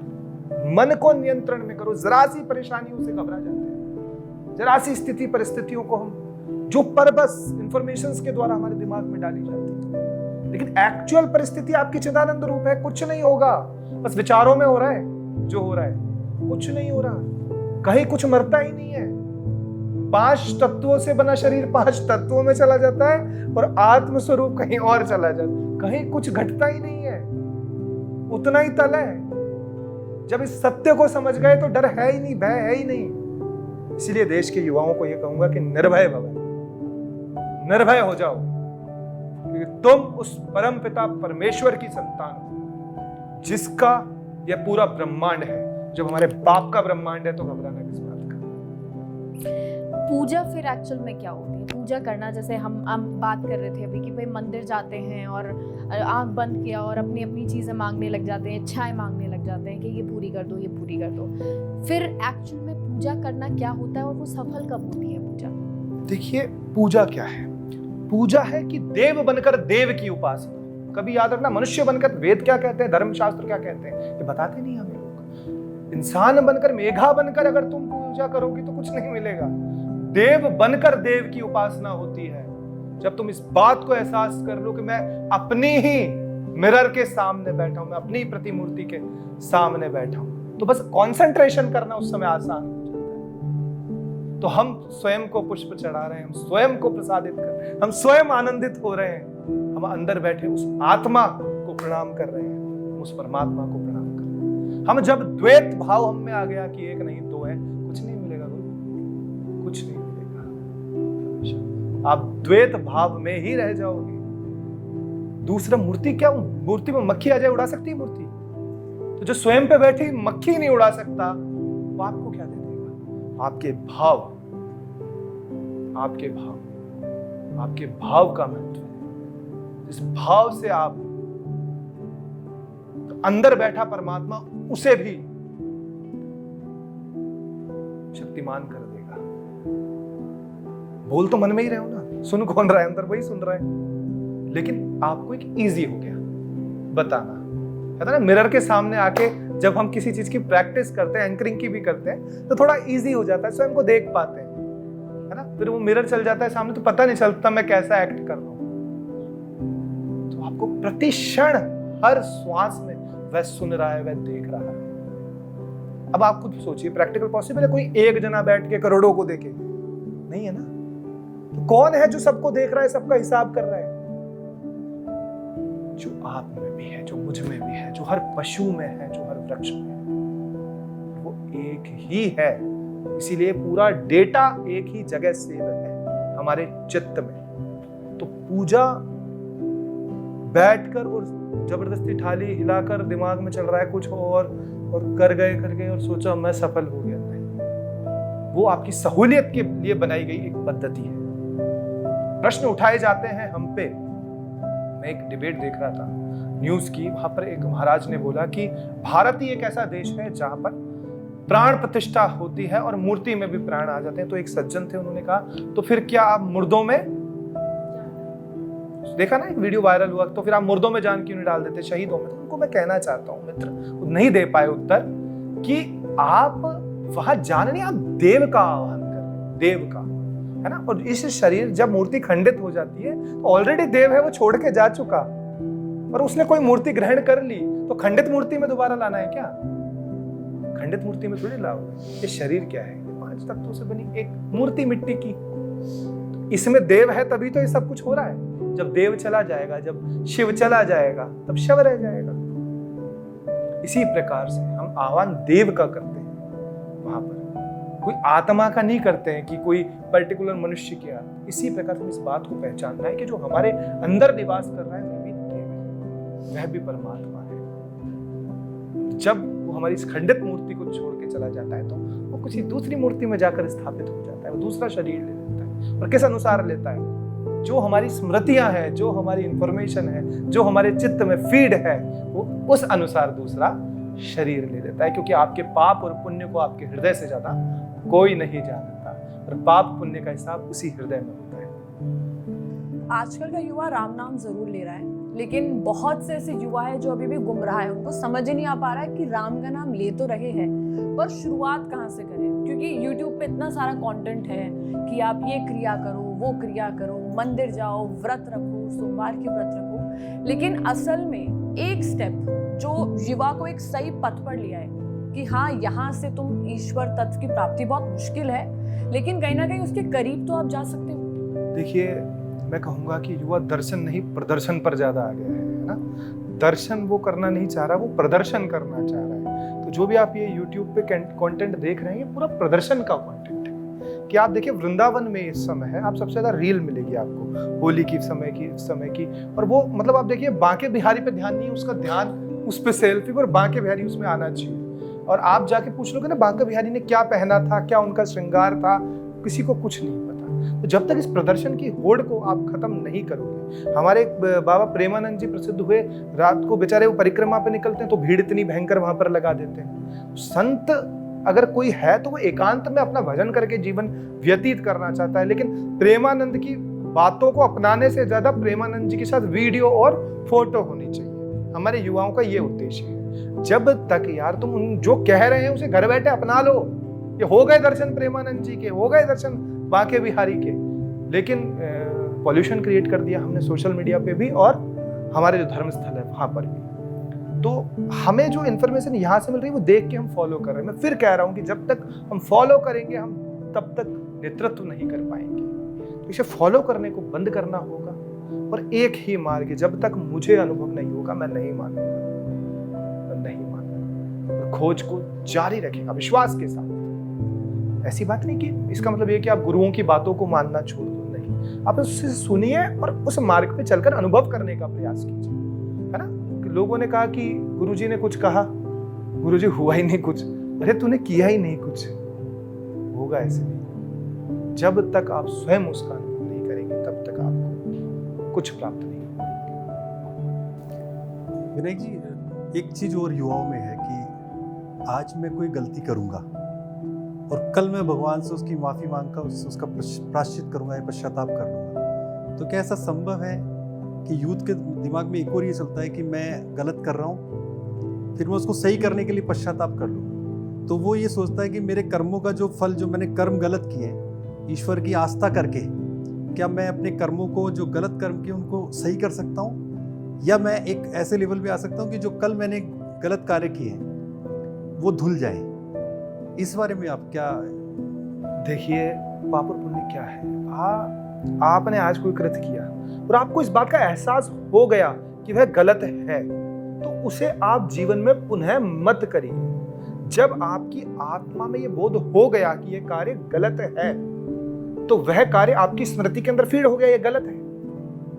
मन को नियंत्रण में करो। जरा सी परेशानियों से घबरा जाते हैं, जरा सी स्थिति परिस्थितियों को हम जो पर बस इंफॉर्मेशंस के द्वारा हमारे दिमाग में डाली जाती है, लेकिन एक्चुअल परिस्थिति आपकी चिदानंद रूप है। कुछ नहीं होगा, बस विचारों में हो रहा है जो हो रहा है, कुछ नहीं हो रहा। कहीं कुछ मरता ही नहीं है। 5 तत्वों से बना शरीर 5 तत्वों में चला जाता है और आत्म स्वरूप कहीं और चला जाता है। कहीं कुछ घटता ही नहीं है, उतना ही तल है। जब इस सत्य को समझ गए तो डर है ही नहीं, भय है ही नहीं। इसीलिए देश के युवाओं को यह कहूंगा कि निर्भय भव, निर्भय हो जाओ, क्योंकि तुम उस परम पिता परमेश्वर की संतान हो जिसका यह पूरा ब्रह्मांड है। जब हमारे बाप का ब्रह्मांड है तो घबराना किस बात का। पूजा फिर एक्चुअल में क्या होती है? पूजा करना, जैसे हम बात कर रहे थे अभी कि भाई मंदिर जाते हैं और आंख बंद किया और अपनी अपनी चीज़ें मांगने लग जाते हैं, इच्छाएं मांगने लग जाते हैं कि ये पूरी कर दो, ये पूरी कर दो। फिर एक्चुअल में पूजा करना क्या होता है और वो सफल कब होती है पूजा? देखिए, पूजा क्या है? पूजा है कि देव बनकर देव की उपासना। कभी याद रखना, मनुष्य बनकर वेद क्या कहते हैं, धर्मशास्त्र क्या कहते हैं, ये बताते नहीं हमें लोग। इंसान बनकर, मेघा बनकर अगर तुम पूजा करोगी तो कुछ नहीं मिलेगा। देव बनकर देव की उपासना होती है जब तुम इस बात को एहसास कर लो कि मैं अपनी ही मिरर के सामने बैठा हूं, मैं अपनी प्रतिमूर्ति के सामने बैठा हूं। तो बस कंसंट्रेशन करना उस समय आसान हो जाता है। तो हम स्वयं को पुष्प चढ़ा रहे हैं, हम स्वयं को प्रसादित कर रहे हैं, हम स्वयं आनंदित हो रहे हैं। हम अंदर बैठे उस आत्मा को प्रणाम कर रहे हैं, उस परमात्मा को प्रणाम कर रहे हैं। हम जब द्वैत भाव हम में आ गया कि एक नहीं दो है, कुछ नहीं मिलेगा, कुछ नहीं मिलेगा। आप द्वैत भाव में ही रह जाओगे। दूसरा मूर्ति क्या, मूर्ति में मक्खी आ जाए उड़ा सकती है मूर्ति? तो जो स्वयं पे बैठी मक्खी नहीं उड़ा सकता, वो आपको क्या दे देगा? आपके भाव, आपके भाव, आपके भाव का महत्व है। जिस भाव से आप तो अंदर बैठा परमात्मा उसे भी शक्तिमान कर देगा। बोल तो मन में ही रहे हो ना, सुन कौन रहा है? अंदर वही सुन रहा है। लेकिन आपको एक इजी हो गया बताना, है ना? मिरर के सामने आके जब हम किसी चीज की प्रैक्टिस करते हैं, एंकरिंग की भी करते हैं, तो थोड़ा इजी हो जाता है, स्वयं को देख पाते हैं, है ना? फिर वो मिरर चल जाता है सामने तो पता नहीं चलता मैं कैसा एक्ट कर रहा हूं। तो आपको प्रति क्षण, हर श्वास में वह सुन रहा है, वह देख रहा है। अब आप खुद सोचिए, प्रैक्टिकल पॉसिबल है कोई एक जना बैठ के करोड़ों को देखे? नहीं है ना। तो कौन है जो सबको देख रहा है, सबका हिसाब कर रहा है? जो आप में भी है, जो मुझ में भी है, जो हर पशु में है, जो हर वृक्ष में है, वो एक ही है। इसीलिए पूरा डेटा एक ही जगह सेव है, हमारे चित्त में। तो पूजा बैठकर और जबरदस्ती थाली हिलाकर दिमाग में चल रहा है कुछ और कर गए और सोचा मैं सफल हो गया, नहीं। वो आपकी सहूलियत के लिए बनाई गई एक पद्धति है। प्रश्न उठाए जाते हैं हम पे। मैं एक डिबेट देख रहा था न्यूज की, वहां पर एक महाराज ने बोला कि भारत ही एक ऐसा देश है जहां पर प्राण प्रतिष्ठा होती है और मूर्ति में भी प्राण आ जाते हैं। तो एक सज्जन थे, उन्होंने कहा तो फिर क्या आप मुर्दों में, देखा ना एक वीडियो वायरल हुआ, तो फिर आप मुर्दों में जान क्यों नहीं डाल देते, शहीदों में? तो उनको मैं कहना चाहता हूं मित्र, नहीं दे पाए उत्तर, कि आप वहां जान नहीं, आप देव का आह्वान कर रहे हैं, देव का, है ना? और इस शरीर जब मूर्ति खंडित हो जाती है तो ऑलरेडी देव है, वो छोड़ के जा चुका, और उसने कोई मूर्ति ग्रहण कर ली, तो खंडित मूर्ति में दोबारा लाना है क्या? खंडित मूर्ति में थोड़ी लाओगे। ये शरीर क्या है? 5 तत्वों से बनी एक मूर्ति मिट्टी की। इसमें देव है तभी तो ये सब कुछ हो रहा है। जब देव चला जाएगा, जब शिव चला जाएगा, तब शव रह जाएगा। इसी प्रकार से हम आह्वान देव का करते हैं, वहां पर कोई आत्मा का नहीं करते हैं कि कोई पर्टिकुलर मनुष्य की आत्मा। इसी प्रकार से इस बात को पहचानना है कि जो हमारे अंदर निवास कर रहा है वह भी देव है, वह भी परमात्मा है। जब वो हमारी इस खंडित मूर्ति को छोड़ के चला जाता है तो वो किसी दूसरी मूर्ति में जाकर स्थापित हो जाता है, वो दूसरा शरीर ले लेता है। और किस अनुसार लेता है? जो हमारी स्मृतियां हैं, जो हमारी इंफॉर्मेशन है, जो हमारे चित्त में फीड है, वो उस अनुसार दूसरा शरीर ले लेता है। क्योंकि आपके पाप और पुण्य को आपके हृदय से ज्यादा कोई नहीं जानता, और पाप पुण्य का हिसाब उसी हृदय में होता है। आजकल का युवा राम नाम जरूर ले रहा है, लेकिन बहुत से ऐसे युवा है जो अभी भी गुमराह है। उनको समझ ही नहीं आ पा रहा है कि राम का नाम ले तो रहे हैं, पर शुरुआत कहाँ से करें? क्योंकि YouTube पे इतना सारा कंटेंट है कि आप ये क्रिया करो, वो क्रिया करो, मंदिर जाओ, व्रत रखो, सोमवार के व्रत रखो, लेकिन असल में एक स्टेप जो युवा को एक सही पथ पर लिया है कि हाँ, यहाँ से तुम ईश्वर तत्व की प्राप्ति बहुत मुश्किल है, लेकिन कहीं ना कहीं उसके करीब तो आप जा सकते हो। देखिए, मैं कहूँगा कि युवा दर्शन नहीं प्रदर्शन पर ज्यादा आ गया है ना। दर्शन वो करना नहीं चाह रहा, वो प्रदर्शन करना चाह रहा है। तो जो भी आप ये YouTube पे कंटेंट देख रहे हैं, ये पूरा प्रदर्शन का कंटेंट है। कि आप देखिए वृंदावन में इस समय है, आप सबसे ज्यादा रील मिलेगी आपको होली की समय की, और वो मतलब आप देखिए बांके बिहारी पे ध्यान नहीं है, उसका ध्यान उस पे सेल्फी पर, बांके बिहारी उसमें आना चाहिए। और आप जाके पूछ लोगे ना बांके बिहारी ने क्या पहना था, क्या उनका श्रृंगार था, किसी को कुछ नहीं पता। तो जब तक इस प्रदर्शन की होड़ को आप खत्म नहीं करोगे, हमारे बाबा प्रेमानंद जी प्रसिद्ध हुए, रात को बेचारे वो परिक्रमा पे निकलते हैं तो भीड़ इतनी भयंकर वहां पर लगा देते हैं। संत अगर कोई है तो वो एकांत में अपना भजन करके जीवन व्यतीत करना चाहता है, लेकिन प्रेमानंद की बातों को अपनाने से ज्यादा प्रेमानंद जी के साथ वीडियो और फोटो होनी चाहिए। हमारे युवाओं का ये उद्देश्य है। जब तक यार तुम जो कह रहे हैं उसे घर बैठे अपना लो। ये हो गए दर्शन प्रेमानंद जी के, हो गए दर्शन बांके बिहारी के, लेकिन पॉल्यूशन क्रिएट कर दिया हमने सोशल मीडिया पे भी और हमारे जो धर्म स्थल है वहां पर भी। तो हमें जो इन्फॉर्मेशन यहाँ से मिल रही है वो देख के हम फॉलो कर रहे हैं। मैं फिर कह रहा हूँ कि जब तक हम फॉलो करेंगे हम तब तक नेतृत्व नहीं कर पाएंगे। तो इसे फॉलो करने को बंद करना होगा, और एक ही मार्ग है, जब तक मुझे अनुभव नहीं होगा मैं नहीं मानूंगा। खोज को जारी रखेगा विश्वास के साथ। ऐसी बात नहीं कि इसका मतलब ये कि आप गुरुओं की बातों को मानना छोड़ दो, नहीं, आप उससे सुनिए और उस मार्ग पे चलकर अनुभव करने का प्रयास कीजिए, है ना। लोगों ने कहा कि गुरुजी ने कुछ कहा, गुरुजी हुआ ही नहीं कुछ। अरे तूने किया ही नहीं कुछ, होगा ऐसे नहीं। जब तक आप स्वयं उसका अनुभव नहीं करेंगे तब तक आपको कुछ प्राप्त नहीं होगा। विनायक जी, एक चीज और युवाओं में है कि आज मैं कोई गलती करूंगा और कल मैं भगवान से उसकी माफी मांगकर उसका प्रायश्चित करूंगा या पश्चाताप कर लूंगा। तो क्या ऐसा संभव है कि यूथ के दिमाग में एक और ये चलता है कि मैं गलत कर रहा हूँ, फिर मैं उसको सही करने के लिए पश्चाताप कर लूँ? तो वो ये सोचता है कि मेरे कर्मों का जो फल, जो मैंने कर्म गलत किए, ईश्वर की आस्था करके क्या मैं अपने कर्मों को, जो गलत कर्म किए उनको सही कर सकता हूँ, या मैं एक ऐसे लेवल पे आ सकता हूँ कि जो कल मैंने गलत कार्य किए हैं वो धुल जाए? इस बारे में आप क्या? देखिए, पाप और पुण्य क्या है। आपने आज कोई कृत्य किया और आपको इस बात का एहसास हो गया कि वह गलत है, तो उसे आप जीवन में पुनः मत करिए। जब आपकी आत्मा में यह बोध हो गया कि यह कार्य गलत है, तो वह कार्य आपकी स्मृति के अंदर फीड हो गया, यह गलत है,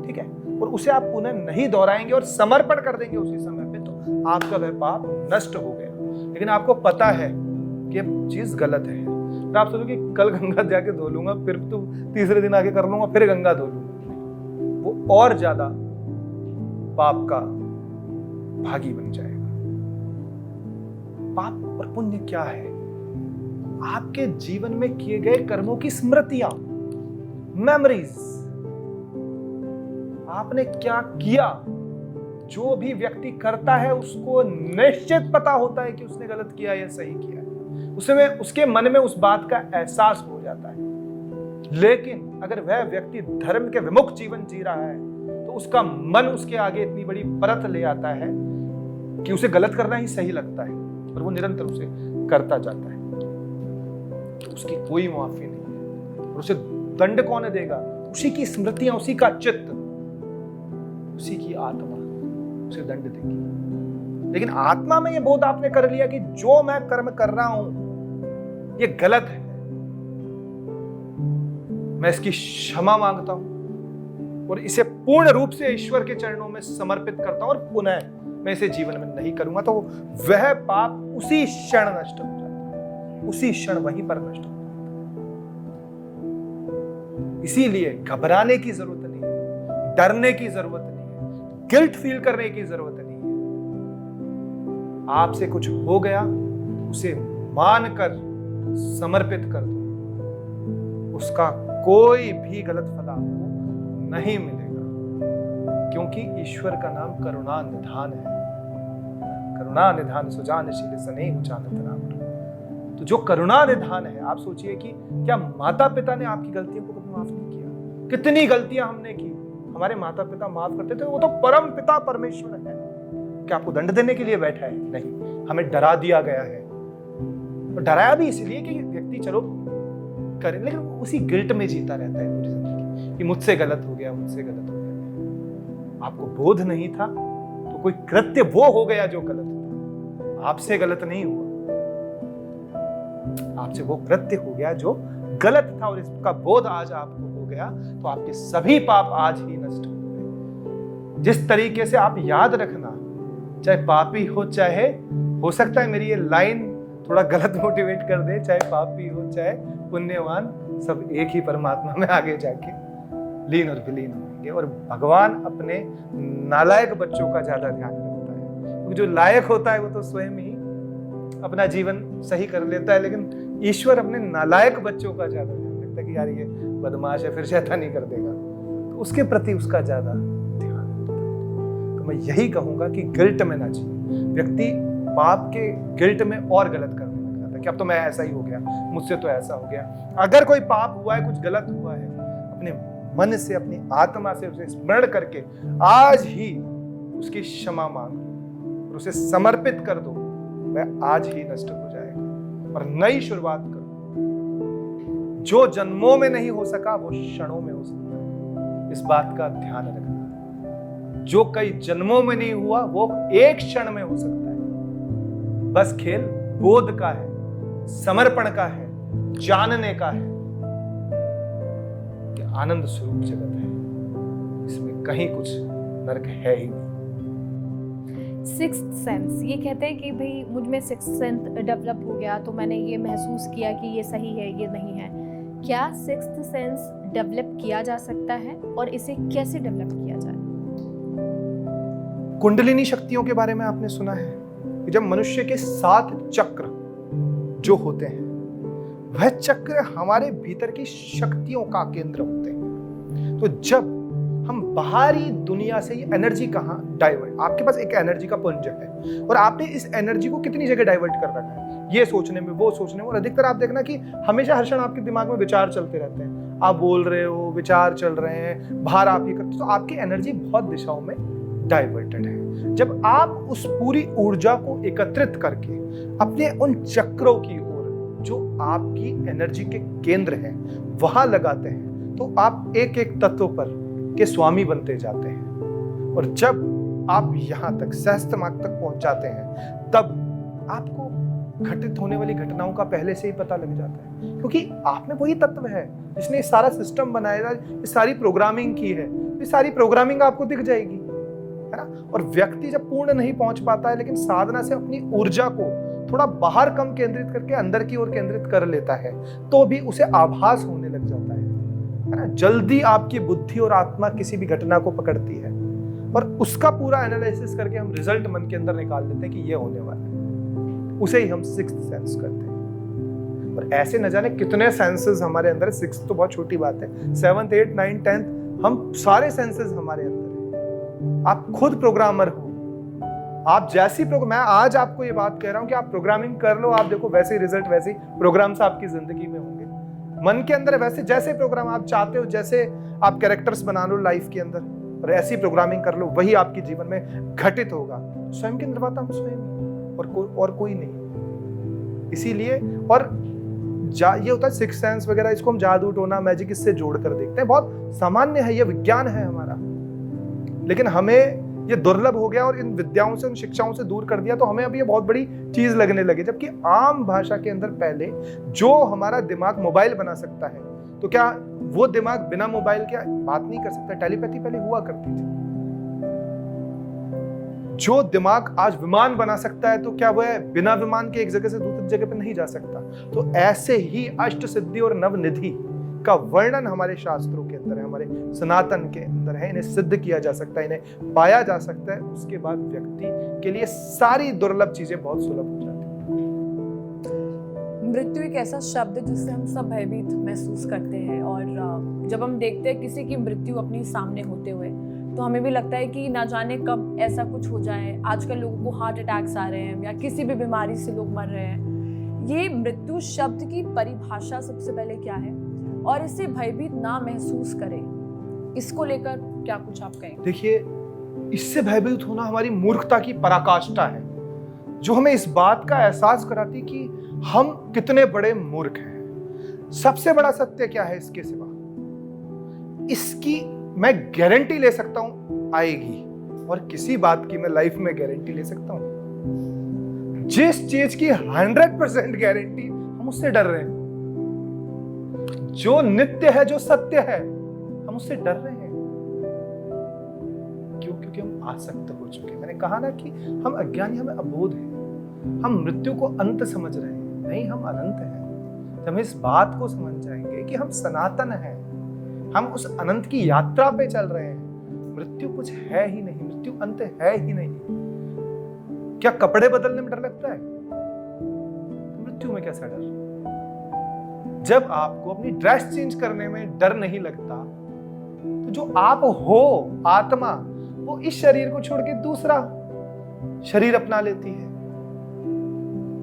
ठीक है, और उसे आप पुनः नहीं दोहराएंगे और समर्पण कर देंगे उसी समय पे, तो आपका वह पाप नष्ट हो गया। लेकिन आपको पता है कि यह चीज गलत है, तो आप सोचो कि कल गंगा जाके धो लूंगा, फिर तो तीसरे दिन आके कर लूंगा, फिर गंगा धो लूंगा, वो और ज्यादा पाप का भागी बन जाएगा। पाप और पुण्य क्या है? आपके जीवन में किए गए कर्मों की स्मृतियां, मेमोरीज। आपने क्या किया? जो भी व्यक्ति करता है उसको निश्चित पता होता है कि उसने गलत किया या सही किया है, उसमें उसके मन में उस बात का एहसास हो जाता है। लेकिन अगर वह व्यक्ति धर्म के विमुख जीवन जी रहा है तो उसका मन उसके आगे इतनी बड़ी परत ले आता है कि उसे गलत करना ही सही लगता है और वो निरंतर उसे करता जाता है। उसकी कोई माफी नहीं है, और उसे दंड कौन देगा? उसी की स्मृतियां, उसी का चित्त, उसी की आत्मा उसे दंड देगी। लेकिन आत्मा में यह बोध आपने कर लिया कि जो मैं कर्म कर रहा हूं ये गलत है, मैं इसकी क्षमा मांगता हूं और इसे पूर्ण रूप से ईश्वर के चरणों में समर्पित करता हूं और पुनः मैं इसे जीवन में नहीं करूंगा, तो वह पाप उसी क्षण नष्ट हो जाता है, उसी क्षण वहीं पर नष्ट हो जाता है। इसीलिए घबराने की जरूरत नहीं है, डरने की जरूरत नहीं है, गिल्ट फील करने की जरूरत नहीं है। आपसे कुछ हो गया, उसे मानकर समर्पित कर दो, उसका कोई भी गलत फल आपको नहीं मिलेगा, क्योंकि ईश्वर का नाम करुणा निधान है। करुणा निधान सुजानशील स्नेह जानत नाम। तो जो करुणा निधान है, आप सोचिए कि क्या माता पिता ने आपकी गलतियों को कभी माफ नहीं किया? कितनी गलतियां हमने की, हमारे माता पिता माफ करते थे। वो तो परम पिता परमेश्वर है, क्या आपको दंड देने के लिए बैठा है? नहीं, हमें डरा दिया गया है, और डराया भी इसलिए कि व्यक्ति चलो करे, लेकिन वो उसी गिल्ट में जीता रहता है पूरी जिंदगी कि मुझसे गलत हो गया, मुझसे गलत हो गया। आपको बोध नहीं था तो कोई कृत्य वो हो गया जो गलत था, आपसे गलत नहीं हुआ, आपसे वो कृत्य हो गया जो गलत था और इसका बोध आज आपको हो गया, तो आपके सभी पाप आज ही नष्ट हो गए। जिस तरीके से आप याद रखना, चाहे पापी हो, चाहे हो सकता है मेरी ये लाइन थोड़ा गलत मोटिवेट कर दे, चाहे पापी हो चाहे पुण्यवान, सब एक ही परमात्मा में आगे जाके लीन और विलीन होंगे। और भगवान अपने नालायक बच्चों का ज्यादा ध्यान रखता है, क्योंकि जो लायक होता है वो तो स्वयं ही अपना जीवन सही कर लेता है, लेकिन ईश्वर अपने नालायक बच्चों का ज्यादा ध्यान रखता है कि यार ये बदमाश है, फिर शैतानी कर देगा, तो उसके प्रति उसका ज्यादा ध्यान होता है। तो मैं यही कहूंगा कि गिल्ट में ना जिए। व्यक्ति पाप के गिल्ट में और गलत करने लग जाता है कि अब तो मैं ऐसा ही हो गया, मुझसे तो ऐसा हो गया। अगर कोई पाप हुआ है, कुछ गलत हुआ है, अपने मन से, अपनी आत्मा से उसे स्मरण करके आज ही उसकी क्षमा मांग और उसे समर्पित कर दो, वह आज ही नष्ट हो जाएगा और नई शुरुआत करो। जो जन्मों में नहीं हो सका वो क्षणों में हो सकता है, इस बात का ध्यान रखना। जो कई जन्मों में नहीं हुआ वो एक क्षण में हो सकता है। बस खेल बोध का है, समर्पण का है, जानने का है कि आनंद स्वरूप जगत है, इसमें कहीं कुछ नरक है ही नहीं। सिक्स्थ सेंस, ये कहते हैं कि भाई मुझ में सिक्स्थ सेंस डेवलप हो गया तो मैंने ये महसूस किया कि ये सही है, ये नहीं है। क्या सिक्स्थ सेंस डेवलप किया जा सकता है और इसे कैसे डेवलप किया जाए? कुंडलिनी शक्तियों के बारे में आपने सुना है कि जब मनुष्य के 7 चक्र जो होते हैं, वह चक्र हमारे भीतर की शक्तियों का केंद्र होते हैं। तो जब हम बाहरी दुनिया से ये एनर्जी कहाँ डाइवर्ट, आपके पास एक एनर्जी का पुंज है और आपने इस एनर्जी को कितनी जगह डाइवर्ट कर रखा है, ये सोचने में, वो सोचने में। और अधिकतर आप देखना कि हमेशा हर क्षण आपके दिमाग में विचार चलते रहते हैं। आप बोल रहे हो, विचार चल रहे हैं, बाहर आप ये करते, तो आपकी एनर्जी बहुत दिशाओं में डाइवर्टेड है। जब आप उस पूरी ऊर्जा को एकत्रित करके अपने उन चक्रों की ओर जो आपकी एनर्जी के केंद्र हैं वहां लगाते हैं, तो आप एक एक तत्व पर के स्वामी बनते जाते हैं। और जब आप यहां तक सहस्त्र मार्ग तक पहुंच जाते हैं, तब आपको घटित होने वाली घटनाओं का पहले से ही पता लग जाता है, क्योंकि आप में वही तत्व है जिसने इस सारा सिस्टम बनाया, इस सारी प्रोग्रामिंग की है। इस सारी प्रोग्रामिंग आपको दिख जाएगी, है ना। और व्यक्ति जब पूर्ण नहीं पहुंच पाता है, लेकिन साधना से अपनी ऊर्जा को थोड़ा बाहर कम केंद्रित करके अंदर की ओर केंद्रित कर लेता है, तो भी उसे आभास होने लग जाता है ना। जल्दी आपकी बुद्धि और आत्मा किसी भी घटना को पकड़ती है और उसका पूरा एनालिसिस करके हम रिजल्ट मन के अंदर निकाल देते हैं कि ये होने वाला है। उसे ही हम सिक्स्थ सेंस करते हैं। और ऐसे न जाने कितने सेंसेस हमारे अंदर है। सिक्स्थ तो बहुत छोटी बात है, 7th 8th 9th 10th हम सारे सेंसेस हमारे अंदर है। आप खुद प्रोग्रामर हो। आप जैसी मैं आज आपको ये बात कह रहा हूं कि आप प्रोग्रामिंग कर लो, आप देखो वैसे रिजल्ट, वैसे प्रोग्राम्स आपकी जिंदगी में होंगे। मन के अंदर वैसे जैसे प्रोग्राम आप चाहते हो, जैसे आप कैरेक्टर्स बना लो लाइफ के अंदर और ऐसी प्रोग्रामिंग कर लो, वही आपके जीवन में घटित होगा। स्वयं के निर्माता हम स्वयं और कोई नहीं। इसीलिए और ये होता है सिक्स सेंस वगैरह, इसको हम जादू टोना मैजिक इससे जोड़ कर देखते हैं। बहुत सामान्य है, ये विज्ञान है हमारा, लेकिन हमें ये दुर्लभ हो गया और इन विद्याओं से, उन शिक्षाओं से दूर कर दिया, तो हमें अब ये बहुत बड़ी चीज लगने लगी। जबकि आम भाषा के अंदर पहले जो हमारा दिमाग मोबाइल बना सकता है, तो क्या वो दिमाग बिना मोबाइल के बात नहीं कर सकता? टेलीपैथी पहले हुआ करती थी। जो दिमाग आज विमान बना सकता है, तो क्या वह बिना विमान के एक जगह से दूसरी जगह पे नहीं जा सकता? तो ऐसे ही अष्ट सिद्धि और नवनिधि का वर्णन हमारे शास्त्रों के अंदर है, हमारे सनातन के अंदर है। इन्हें सिद्ध किया जा सकता है, इन्हें पाया जा सकता है। उसके बाद व्यक्ति के लिए सारी दुर्लभ चीजें बहुत सुलभ हो जाती हैं। मृत्यु एक ऐसा शब्द है जिससे हम सब भयभीत महसूस करते हैं, और जब हम देखते हैं किसी की मृत्यु अपनी सामने होते हुए, तो हमें भी लगता है कि ना जाने कब ऐसा कुछ हो जाए। आजकल लोगों को हार्ट अटैक्स आ रहे हैं या किसी भी बीमारी से लोग मर रहे हैं। ये मृत्यु शब्द की परिभाषा सबसे पहले क्या है और इससे भयभीत ना महसूस करें, इसको लेकर क्या कुछ आप कहेंगे? देखिए, इससे भयभीत होना हमारी मूर्खता की पराकाष्ठा है, जो हमें इस बात का एहसास कराती कि हम कितने बड़े मूर्ख हैं। सबसे बड़ा सत्य क्या है इसके सिवा? इसकी मैं गारंटी ले सकता हूं आएगी, और किसी बात की मैं लाइफ में गारंटी ले सकता हूं। जिस चीज की 100% गारंटी, हम उससे डर रहे हैं। जो नित्य है, जो सत्य है, हम उससे डर रहे हैं। क्यों? क्योंकि हम आसक्त हो चुके हैं। मैंने कहा ना कि हम अज्ञानी, हमें अबोध है। हम मृत्यु को अंत समझ रहे हैं, नहीं, हम अनंत हैं। जब हम इस बात को समझ जाएंगे कि हम सनातन हैं, हम उस अनंत की यात्रा पे चल रहे हैं, मृत्यु कुछ है ही नहीं, मृत्यु अंत है ही नहीं। क्या कपड़े बदलने में डर लगता है? मृत्यु में कैसा डर? जब आपको अपनी ड्रेस चेंज करने में डर नहीं लगता, तो जो आप हो आत्मा, वो इस शरीर को छोड़ के दूसरा शरीर अपना लेती है,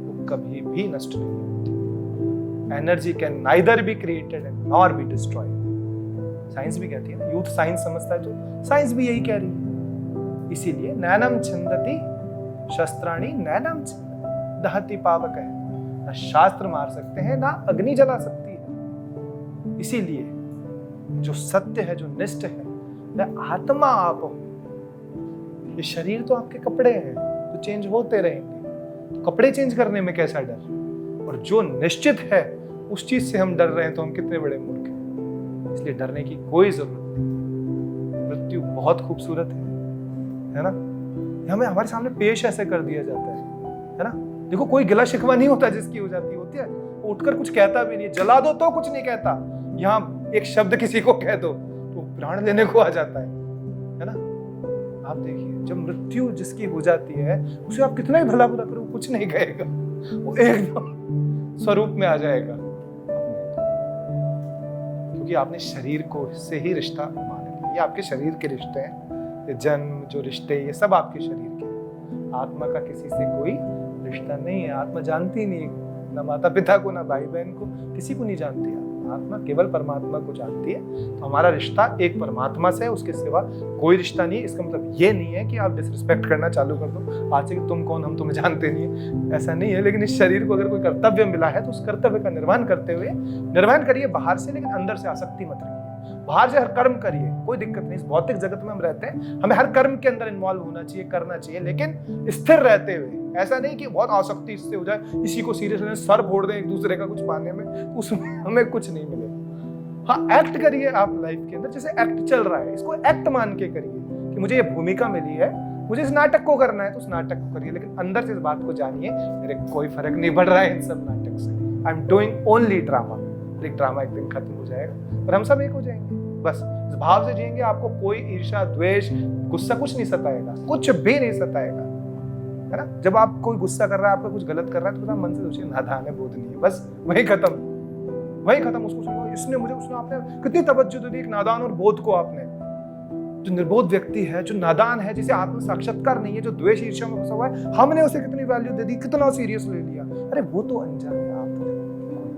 वो कभी भी नष्ट नहीं होती। Energy can neither be created and nor be destroyed. Science भी कहती है ना, यूथ साइंस समझता है, तो साइंस भी यही कह रही है। इसीलिए नैनम छिंदति शस्त्राणि नैनम दहति पावक है। ना शास्त्र मार सकते हैं, ना अग्नि जला सकती है। इसीलिए जो सत्य है, जो निष्ठ है, वह आत्मा आप हो। ये शरीर तो आपके कपड़े हैं, तो चेंज होते रहेंगे। तो कपड़े चेंज करने में कैसा डर? और जो निश्चित है उस चीज से हम डर रहे हैं, तो हम कितने बड़े मूर्ख हैं। इसलिए डरने की कोई जरूरत नहीं। मृत्यु बहुत खूबसूरत है ना? हमें हमारे सामने पेश ऐसे कर दिया जाता है ना? देखो, कोई गिला शिकवा नहीं होता जिसकी हो जाती होती है, वो उठकर कुछ कहता भी नहीं, जला दो तो कुछ नहीं कहता। यहाँ एक शब्द किसी को कह दो तो प्राण लेने को आ जाता है ना? आप देखिए, जब मृत्यु जिसकी हो जाती है, उसे आप कितना ही भला बुरा करो, कुछ नहीं कहेगा, वो एकदम स्वरूप में आ जाएगा। क्योंकि आपने शरीर को से ही रिश्ता मान लिया। ये आपके शरीर के रिश्ते हैं, ये जन्म, जो रिश्ते, ये सब आपके शरीर के हैं। आत्मा का किसी से कोई रिश्ता नहीं है। आत्मा जानती नहीं, ना माता पिता को, ना भाई बहन को, किसी को नहीं जानती। आत्मा केवल परमात्मा को जानती है। तो हमारा रिश्ता एक परमात्मा से है, उसके सिवा कोई रिश्ता नहीं है। इसका मतलब ये नहीं है कि आप डिसरिस्पेक्ट करना चालू कर दो आज से कि तुम कौन, हम तुम्हें जानते नहीं है, ऐसा नहीं है। लेकिन इस शरीर को अगर कोई कर्तव्य मिला है, तो उस कर्तव्य का निर्वहन करते हुए, निर्वहन करिए बाहर से, लेकिन अंदर से आसक्ति मत रखिए। बाहर से हर कर्म करिए, कोई दिक्कत नहीं। इस भौतिक जगत में हम रहते हैं, हमें हर कर्म के अंदर इन्वॉल्व होना चाहिए, करना चाहिए, लेकिन स्थिर रहते हुए। ऐसा नहीं कि बहुत आसक्ति इससे हो जाए, इसी को सीरियस लेने, सर फोड़ दें एक दूसरे का कुछ पाने में, उसमें हमें कुछ नहीं मिलेगा। हाँ, एक्ट करिए आप लाइफ के अंदर, जैसे एक्ट चल रहा है, इसको एक्ट मान के करिए कि मुझे ये भूमिका मिली है, मुझे इस नाटक को करना है, तो उस नाटक को करिए। लेकिन अंदर से इस बात को जानिए, मेरे कोई फर्क नहीं पड़ रहा है इन सब नाटक से। I am doing only drama. लेकिन ड्रामा एक दिन खत्म हो जाएगा और हम सब एक हो जाएंगे। बस इस भाव से जिएंगे, आपको कोई ईर्ष्या, द्वेष, गुस्सा कुछ नहीं सताएगा, कुछ भी नहीं सताएगा, है ना? जब आप कोई गुस्सा कर रहा है, आपको कुछ गलत कर रहा है, तो आप मन से सोचिए, नादान है, बोध नहीं है, बस वही खत्म, वही खत्म। उसको सुनो, इसने मुझे, उसने, आपने कितनी तवज्जो दी एक नादान और बोध को। आपने जो निर्बोध व्यक्ति है, जो नादान है, जिसे आत्म साक्षात्कार नहीं है, जो द्वेष ईर्ष्या में घुसा हुआ है, हमने उसे कितनी वैल्यू दे दी, कितना सीरियस ले लिया। अरे वो तो अनजान है, आप कोई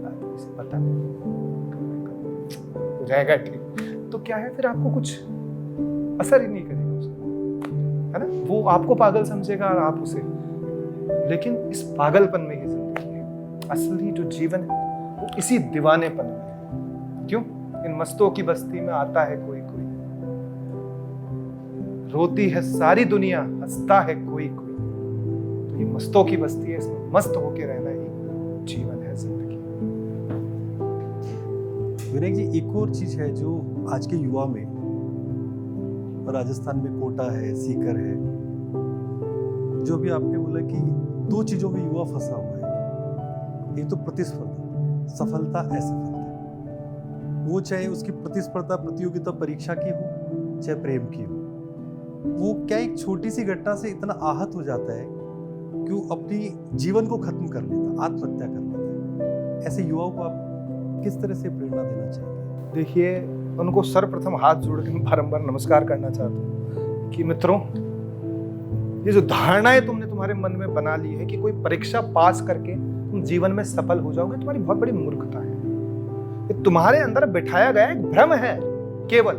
बात नहीं, इसे पता नहीं, हो जाएगा ठीक। तो क्या है, फिर आपको कुछ असर ही नहीं करेगा उसे, है ना? वो आपको पागल समझेगा और आप उसे। लेकिन इस पागलपन में ही जिंदगी है। असली जो जीवन है वो इसी दीवानेपन में है। क्यों? इन मस्तों की बस्ती में आता है कोई कोई, रोती है सारी दुनिया, हंसता है कोई कोई। तो ये मस्तों की बस्ती है, इसमें मस्त होके रहना ही जीवन है, जिंदगी। विनायक जी, एक और चीज है जो आज के युवा में, राजस्थान में कोटा है, सीकर है, जो भी आपने बोला कि दो चीजों में युवा फंसा हुआ है। एक तो प्रतिस्पर्धा, सफलता असफलता। वो चाहे उसकी प्रतिस्पर्धा प्रतियोगिता परीक्षा की हो, चाहे प्रेम की हो, वो क्या एक छोटी सी घटना से इतना आहत हो जाता है कि वो अपनी जीवन को खत्म कर लेता, आत्महत्या कर लेता है। ऐसे युवाओं को आप किस तरह से प्रेरणा देना चाहिए? देखिए, उनको सर्वप्रथम हाथ जोड़ के बारंबार नमस्कार करना चाहता हूँ कि मित्रों, ये जो धारणाएं तुमने तुम्हारे मन में बना ली है कि कोई परीक्षा पास करके तुम जीवन में सफल हो जाओगे, तुम्हारी बहुत बड़ी मूर्खता है। ये तुम्हारे अंदर बिठाया गया एक भ्रम है। केवल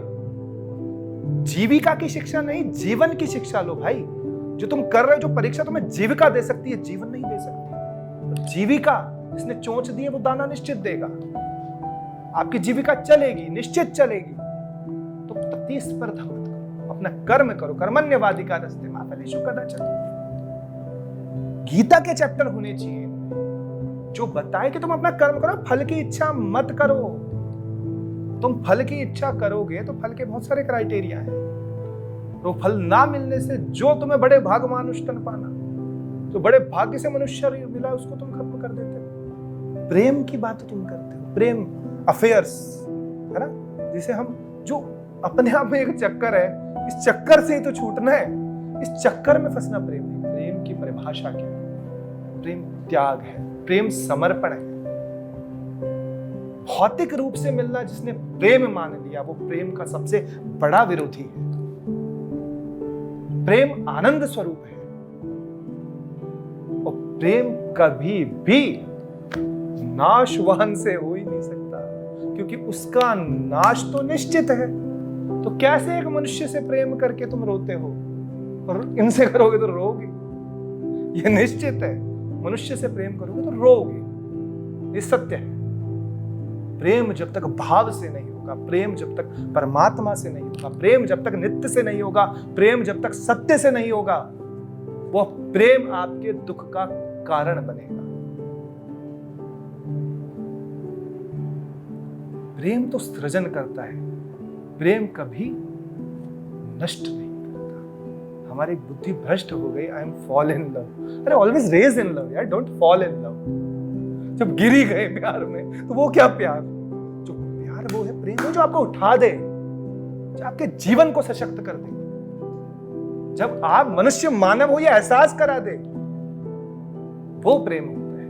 जीविका की शिक्षा नहीं, जीवन की शिक्षा लो भाई। जो तुम कर रहे हो, जो परीक्षा तुम्हें जीविका दे सकती है, जीवन नहीं दे सकती। जीविका जिसने चोंच दी है, वो दाना निश्चित देगा। आपकी जीविका चलेगी, निश्चित चलेगी। तो प्रतिस्पर्धा मत करो, अपना कर्म करो। कर्मण्यवाधिकारस्ते मा फलेषु कदाचन। गीता के चैप्टर होने चाहिए जो बताए कि तुम अपना कर्म करो, फल की इच्छा मत करो। तुम फल की इच्छा करोगे तो फल के बहुत सारे क्राइटेरिया हैं। तो फल ना मिलने से जो तुम्हें बड़े भाग मानुष्टन पाना, जो बड़े भाग्य से मनुष्य मिला उसको तुम खत्म कर देते हो। प्रेम की बात तुम करते हो, प्रेम अफेयर्स है ना, जिसे हम, जो अपने आप में एक चक्कर है, इस चक्कर से ही तो छूटना है, इस चक्कर में फंसना प्रेम नहीं। प्रेम की परिभाषा क्या है? प्रेम त्याग है, प्रेम समर्पण है। भौतिक रूप से मिलना जिसने प्रेम मान लिया वो प्रेम का सबसे बड़ा विरोधी है। प्रेम आनंद स्वरूप है और प्रेम कभी भी नाशवान से हो ही नहीं सकता, क्योंकि उसका नाश तो निश्चित है। तो कैसे एक मनुष्य से प्रेम करके तुम रोते हो और इनसे करोगे तो रोगे? यह निश्चित है। मनुष्य से प्रेम करोगे तो रोगे, ये सत्य है। प्रेम जब तक भाव से नहीं होगा, प्रेम जब तक परमात्मा से नहीं होगा, प्रेम जब तक नित्य से नहीं होगा, प्रेम जब तक सत्य से नहीं होगा, वह प्रेम आपके दुख का कारण बनेगा। प्रेम तो सृजन करता है, प्रेम कभी नष्ट नहीं करता। हमारी बुद्धि भ्रष्ट हो गई, I am fall in love. अरे ऑलवेज रेज इन लव यार, डोंट फॉल इन लव। जब गिरी गए प्यार में तो वो क्या प्यार? जो प्यार वो है, प्रेम है जो आपको उठा दे, जो आपके जीवन को सशक्त कर दे, जब आप मनुष्य मानव हो, ये एहसास करा दे, वो प्रेम होता है।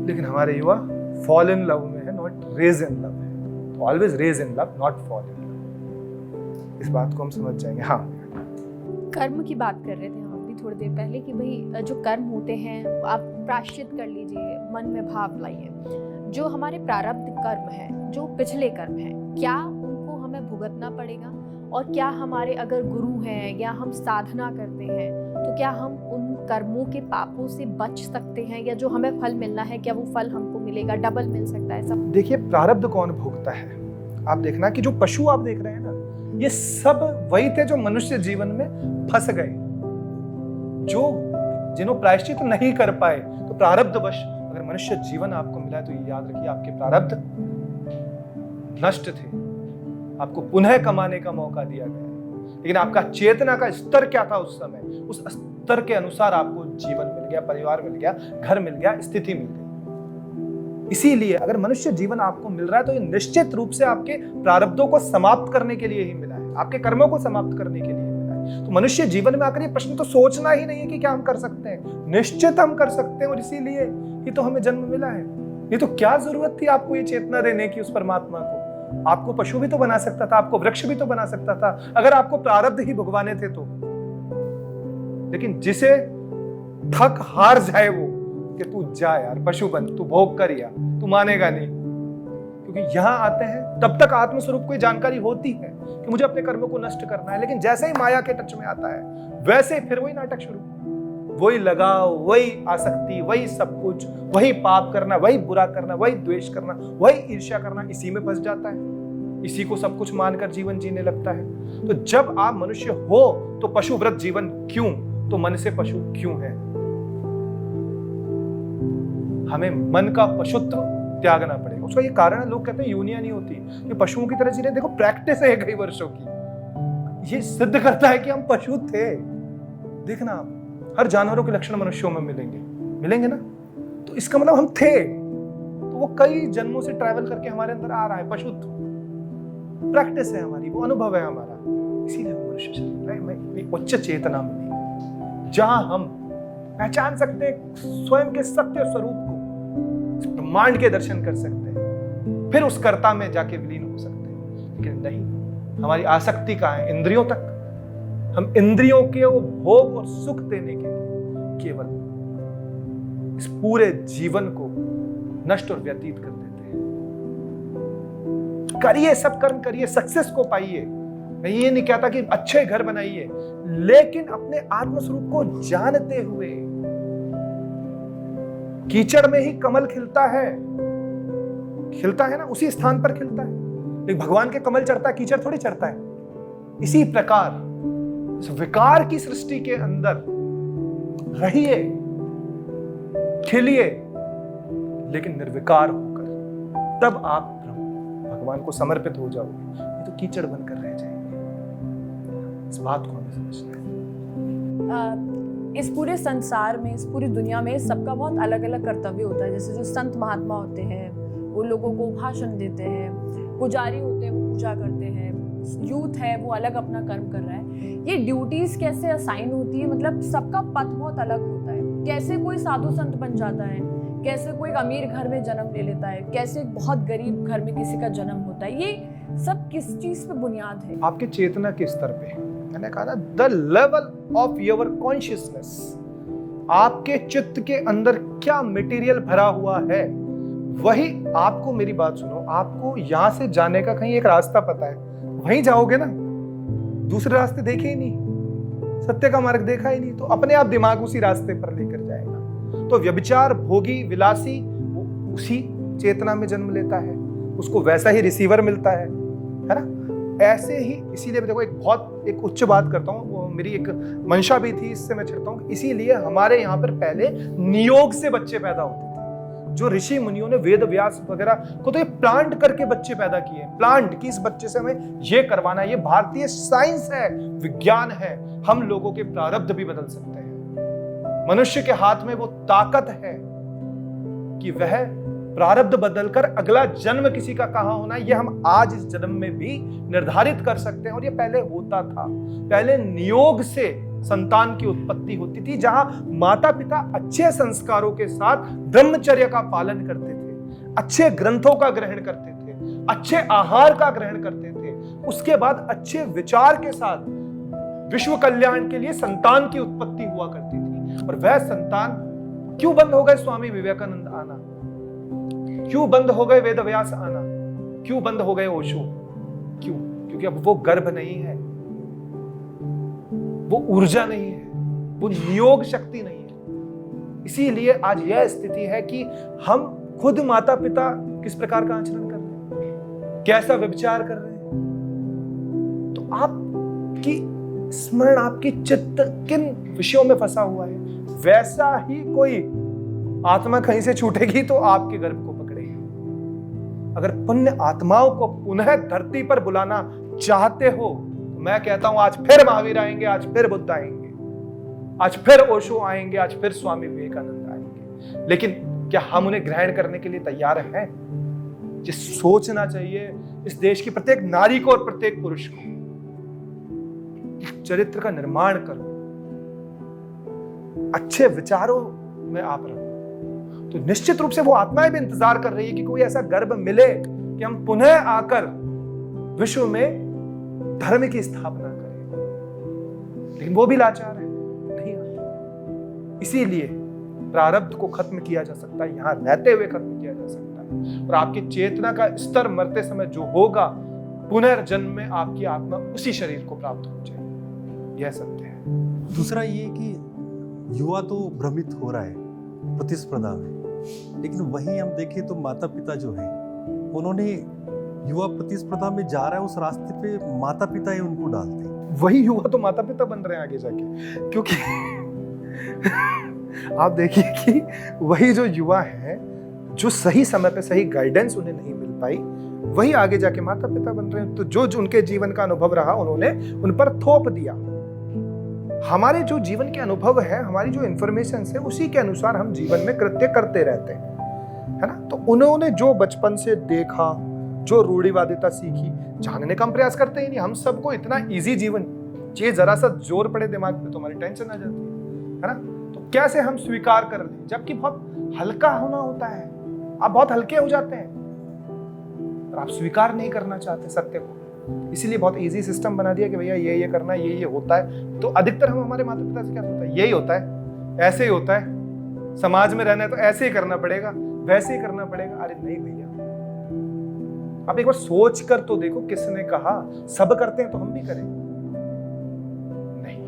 लेकिन हमारे युवा फॉल इन लव में है, नॉट रेज इन लव है। तो always rise in love, not fall in love. इस बात को हम समझ जाएंगे। हाँ, कर्म की बात कर रहे थे हम भी थोड़ी देर पहले कि भाई जो कर्म होते हैं आप प्रायश्चित कर लीजिए, मन में भाव लाइए। जो हमारे प्रारब्ध कर्म है, जो पिछले कर्म है, क्या उनको हमें भुगतना पड़ेगा? और क्या हमारे अगर गुरु हैं या हम साधना करते हैं तो क्या हम उन कर्मों के पापों से बच सकते हैं, या जो हमें फल मिलना है क्या वो फल हमको मिलेगा, डबल मिल सकता है? सब देखिए, प्रारब्ध कौन भोगता है? आप देखना कि जो पशु आप देख रहे हैं ना, ये सब वही थे जो मनुष्य जीवन में फंस गए, जो जिन्हों प्रायश्चित नहीं कर पाए। तो प्रारब्धवश अगर मनुष्य जीवन आपको मिला है तो ये याद रखिए आपके प्रारब्ध नष्ट थे, आपको पुनः कमाने का मौका दिया गया है। लेकिन आपका चेतना का स्तर क्या था उस समय, उस स्तर के अनुसार आपको जीवन मिल गया, परिवार मिल गया, घर मिल गया, स्थिति मिल गई। इसीलिए अगर मनुष्य जीवन आपको मिल रहा है तो ये निश्चित रूप से आपके प्रारब्धों को समाप्त करने के लिए ही मिला है, आपके कर्मों को समाप्त करने के लिए मिला है। तो मनुष्य जीवन में आकर ये प्रश्न तो सोचना ही नहीं है कि क्या हम कर सकते हैं। निश्चित हम कर सकते हैं, और इसीलिए ही तो हमें जन्म मिला है। ये तो क्या जरूरत थी आपको ये चेतना देने की उस परमात्मा को? आपको पशु भी तो बना सकता था, आपको वृक्ष भी तो बना सकता था, अगर आपको प्रारब्ध ही भुगवाने थे तो। लेकिन जिसे थक हार जाए वो कि तू जा यार, पशु बन, तू भोग कर, या तू मानेगा नहीं। क्योंकि यहां आते हैं तब तक आत्मस्वरूप को जानकारी होती है कि मुझे अपने कर्मों को नष्ट करना है, लेकिन जैसे ही माया के टच में आता है वैसे ही फिर वही नाटक शुरू, वही लगाव, वही आसक्ति, वही सब कुछ, वही पाप करना, वही बुरा करना, वही द्वेष करना, वही ईर्ष्या करना, इसी में फंस जाता है, इसी को सब कुछ मानकर जीवन जीने लगता है। तो जब आप मनुष्य हो तो पशुव्रत जीवन क्यों? तो मन से पशु क्यों है? हमें मन का पशुत्व त्यागना पड़ेगा। उसका ये कारण है, लोग कहते हैं यूनियन नहीं होती, ये पशुओं की तरह जी रहे। देखो, प्रैक्टिस है कई वर्षों की, ये सिद्ध करता है कि हम पशु थे। देखना आप, हर जानवरों के लक्षण मनुष्यों में मिलेंगे ना, तो इसका मतलब हम थे, तो वो कई जन्मों से ट्रैवल करके हमारे अंदर आ रहा है पशुत्व। प्रैक्टिस है हमारी, वो अनुभव है हमारा, इसीलिए हम मनुष्य शरीर में उच्च चेतना मिली, जहां हम पहचान सकते हैं स्वयं के सत्य स्वरूप को, ब्रह्मांड के दर्शन कर सकते हैं, फिर उस कर्ता में जाके विलीन हो सकते हैं। लेकिन नहीं, हमारी आसक्ति कहाँ है? इंद्रियों तक। हम इंद्रियों के वो भोग और सुख देने के लिए केवल इस पूरे जीवन को नष्ट और व्यतीत कर देते हैं। करिए, सब कर्म करिए, सक्सेस को पाइए। मैं ये नहीं कहता कि अच्छे घर बनाइए, लेकिन अपने आत्मस्वरूप को जानते हुए। कीचड़ में ही कमल खिलता है ना, उसी स्थान पर खिलता है। लेकिन भगवान के कमल चढ़ता है, कीचड़ थोड़ी चढ़ता है। इसी प्रकार इस विकार की सृष्टि के अंदर रहिए, खिलिए, लेकिन निर्विकार होकर, तब आप भगवान को समर्पित हो जाओगे, ये तो कीचड़ बनकर रह जाएंगे। इस बात को हमें समझना है। इस पूरे संसार में, इस पूरी दुनिया में सबका बहुत अलग अलग कर्तव्य होता है। जैसे जो संत महात्मा होते हैं वो लोगों को भाषण देते हैं, पुजारी होते हैं वो पूजा करते हैं, यूथ है वो अलग अपना कर्म कर रहा है। ये ड्यूटीज कैसे असाइन होती है, मतलब सबका पथ बहुत अलग होता है। कैसे कोई साधु संत बन जाता है, कैसे कोई अमीर घर में जन्म ले लेता है, कैसे एक बहुत गरीब घर में किसी का जन्म होता है, ये सब किस चीज पे बुनियाद है? आपके चेतना के स्तर पे, मैंने कहा ना, the level of your consciousness, आपके चित्त के अंदर क्या मटेरियल भरा हुआ है, वही आपको, मेरी बात सुनो, आपको यहां से जाने का कहीं एक रास्ता पता है, वहीं जाओगे ना, दूसरे रास्ते देखे ही नहीं, सत्य का मार्ग देखा ही नहीं, तो अपने आप दिमाग उसी रास्ते पर लेकर जाएगा। तो व्यभिचार, भोगी, विलासी, वो उसी चेतना में जन्म लेता है, उसको वैसा ही रिसीवर मिलता है ना। ऐसे ही, इसीलिए देखो, एक उच्च बात करता हूँ, वो मेरी एक मंशा भी थी, इससे मैं छिड़ता हूँ, इसीलिए हमारे यहाँ पर पहले नियोग से बच्चे पैदा होते थे। जो ऋषि मुनियों ने, वेद व्यास वगैरह को, तो ये प्लांट करके बच्चे पैदा किए, प्लांट कि इस बच्चे से हमें ये करवाना है। ये भारतीय साइंस है, विज्ञान है। हम लोगों के प्रारब्ध भी बदल सकते हैं। मनुष्य के हाथ में वो ताकत है कि वह प्रारब्ध बदलकर अगला जन्म किसी का कहां होना है, ये हम आज इस जन्म में भी निर्धारित कर सकते हैं। और ये पहले होता था। पहले नियोग से संतान की उत्पत्ति होती थी, जहां माता पिता अच्छे संस्कारों के साथ ब्रह्मचर्य का पालन करते थे, अच्छे ग्रंथों का ग्रहण करते थे, अच्छे आहार का ग्रहण करते थे, उसके बाद अच्छे विचार के साथ विश्व कल्याण के लिए संतान की उत्पत्ति हुआ करती थी। और वह संतान क्यों बंद हो गए स्वामी विवेकानंद आना, क्यों बंद हो गए वेद व्यास आना, क्यों बंद हो गए ओशो? क्यों? क्योंकि अब वो गर्भ नहीं है, वो ऊर्जा नहीं है, वो नियोग शक्ति नहीं है। इसीलिए आज यह स्थिति है कि हम खुद माता पिता किस प्रकार का आचरण कर रहे हैं, कैसा व्यभिचार कर रहे हैं। तो आपकी स्मरण, आपकी चित्त किन विषयों में फंसा हुआ है, वैसा ही कोई आत्मा कहीं से छूटेगी तो आपके गर्भ को पकड़ेगी। अगर पुण्य आत्माओं को पुनः धरती पर बुलाना चाहते हो, तो मैं कहता हूं आज फिर महावीर आएंगे, आज फिर बुद्ध आएंगे, आज फिर ओशो आएंगे, आज फिर स्वामी विवेकानंद आएंगे। लेकिन क्या हम उन्हें ग्रहण करने के लिए तैयार हैं? ये सोचना चाहिए इस देश की प्रत्येक नारी को और प्रत्येक पुरुष को। चरित्र का निर्माण करो, अच्छे विचारों में आप रहो, तो निश्चित रूप से वो आत्माएं भी इंतजार कर रही है कि कोई ऐसा गर्भ मिले कि हम पुनः आकर विश्व में धर्म की स्थापना करें। लेकिन वो भी लाचार है, नहीं आते। इसीलिए प्रारब्ध को खत्म किया जा सकता है, यहां रहते हुए खत्म किया जा सकता है। और आपकी चेतना का स्तर मरते समय जो होगा, पुनर्जन्म में आपकी आत्मा उसी शरीर को प्राप्त हो जाएगी। यह सत्य है। दूसरा ये कि युवा तो भ्रमित हो रहा है प्रतिस्पर्धा में, लेकिन वहीं हम देखें तो माता पिता जो है, उन्होंने युवा प्रतिस्पर्धा में जा रहा है, उस रास्ते पे माता पिता ही उनको डालते हैं। वही युवा तो माता पिता बन रहे हैं आगे जाके, क्योंकि आप देखिए कि वही जो युवा है, जो सही समय पे सही गाइडेंस उन्हें नहीं मिल पाई, वही आगे जाके माता पिता बन रहे हैं। तो जो उनके जीवन का अनुभव रहा, उन्होंने उन पर थोप दिया। हमारे जो जीवन के अनुभव है, हमारी जो इंफॉर्मेशन है, उसी के अनुसार हम जीवन में कृत्य करते रहते हैं, है ना। तो उन्होंने जो बचपन से देखा, जो रूढ़िवादिता सीखी, जानने का हम प्रयास करते ही नहीं। हम सबको इतना इजी जीवन चाहिए, जरा सा जोर पड़े दिमाग पे तो हमारी टेंशन आ जाती है ना। तो कैसे हम स्वीकार कर लें, जबकि बहुत हल्का होना होता है। आप बहुत हल्के हो जाते हैं और आप स्वीकार नहीं करना चाहते सत्य को। इसीलिए बहुत इजी सिस्टम बना दिया कि भैया ये करना, ये होता है। तो अधिकतर हम हमारे माता पिता से क्या होता है, यही होता है, ऐसे ही होता है, समाज में रहना है तो ऐसे ही करना पड़ेगा, वैसे ही करना पड़ेगा। अरे नहीं भैया, आप एक बार सोच कर तो देखो, किसने कहा सब करते हैं तो हम भी करें? नहीं,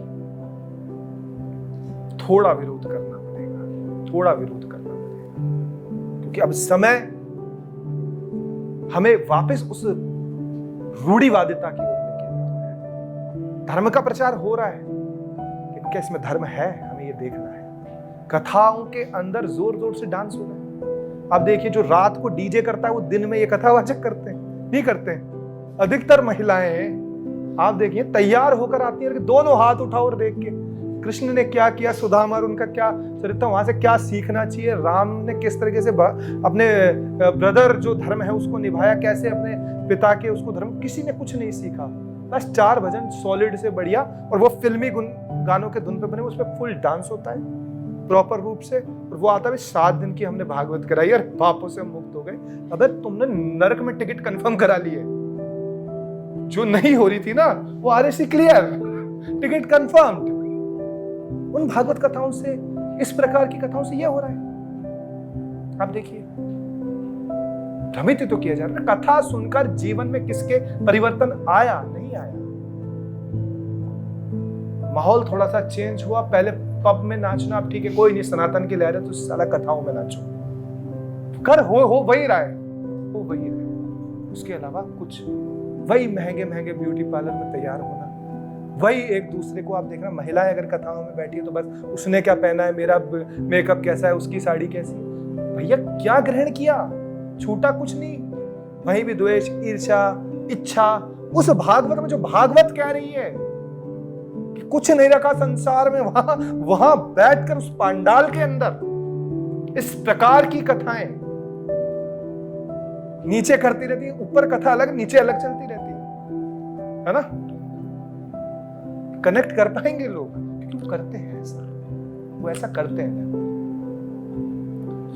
थोड़ा विरोध करना पड़ेगा, थोड़ा विरोध करना पड़ेगा, क्योंकि अब समय हमें वापस उस रूढ़िवादिता की ओर लेके जाना है। धर्म का प्रचार हो रहा है, लेकिन क्या इसमें धर्म है, हमें ये देखना है। कथाओं के अंदर जोर जोर से डांस हो रहा है। आप देखिए, जो रात को डीजे करता है, वो दिन में ये कथावाचक करते हैं। नहीं करते हैं। अधिकतर महिलाएं आप देखिए तैयार होकर आती है, दोनों हाथ उठाओ और देख के कृष्ण ने क्या किया, सुदामा और उनका क्या चरित्र, वहां से क्या सीखना चाहिए, राम ने किस तरीके से अपने ब्रदर जो धर्म है उसको निभाया, कैसे अपने पिता के उसको धर्म, किसी ने कुछ नहीं सीखा। बस 4 भजन सॉलिड से बढ़िया, और वो फिल्मी गानों के धुन पे बने, उसमें फुल डांस होता है प्रॉपर रूप से, और वो आता है 7 दिन की हमने भागवत कराई और पापों से मुक्त हो गए। अबे तुमने नरक में टिकट कंफर्म करा ली है, जो नहीं हो रही थी ना वो RAC क्लियर, टिकट कंफर्म्ड। उन भागवत कथाओं से, इस प्रकार की कथाओं से ये हो रहा है। आप देखिए भ्रमित तो किया जा रहा है। कथा सुनकर जीवन में किसके परिवर्तन आया? नहीं आया। माहौल थोड़ा सा चेंज हुआ। पहले पब में नाचना, अब ठीक है कोई नहीं, सनातन के ले रहे तो साला कथाओं में नाचो, कर हो वही रहा है, हो वही रहा है। उसके अलावा कुछ वही महंगे महंगे ब्यूटी पार्लर में तैयार होना, वही एक दूसरे को आप देख रहे हैं, महिलाएं अगर कथाओं में बैठी है तो बस उसने क्या पहना है, मेरा मेकअप कैसा है, उसकी साड़ी कैसी। भैया क्या ग्रहण किया? छूटा कुछ नहीं। वहीं भी द्वेष, ईर्ष्या, इच्छा। उस भागवत में जो भागवत कह रही है कि कुछ नहीं रखा संसार में, वहां बैठकर उस पांडाल के अंदर इस प्रकार की कथाएं नीचे करती रहती है, ऊपर कथा अलग, नीचे अलग चलती रहती है ना? कनेक्ट कर पाएंगे लोग? क्यों करते हैं ऐसा? वो ऐसा करते हैं।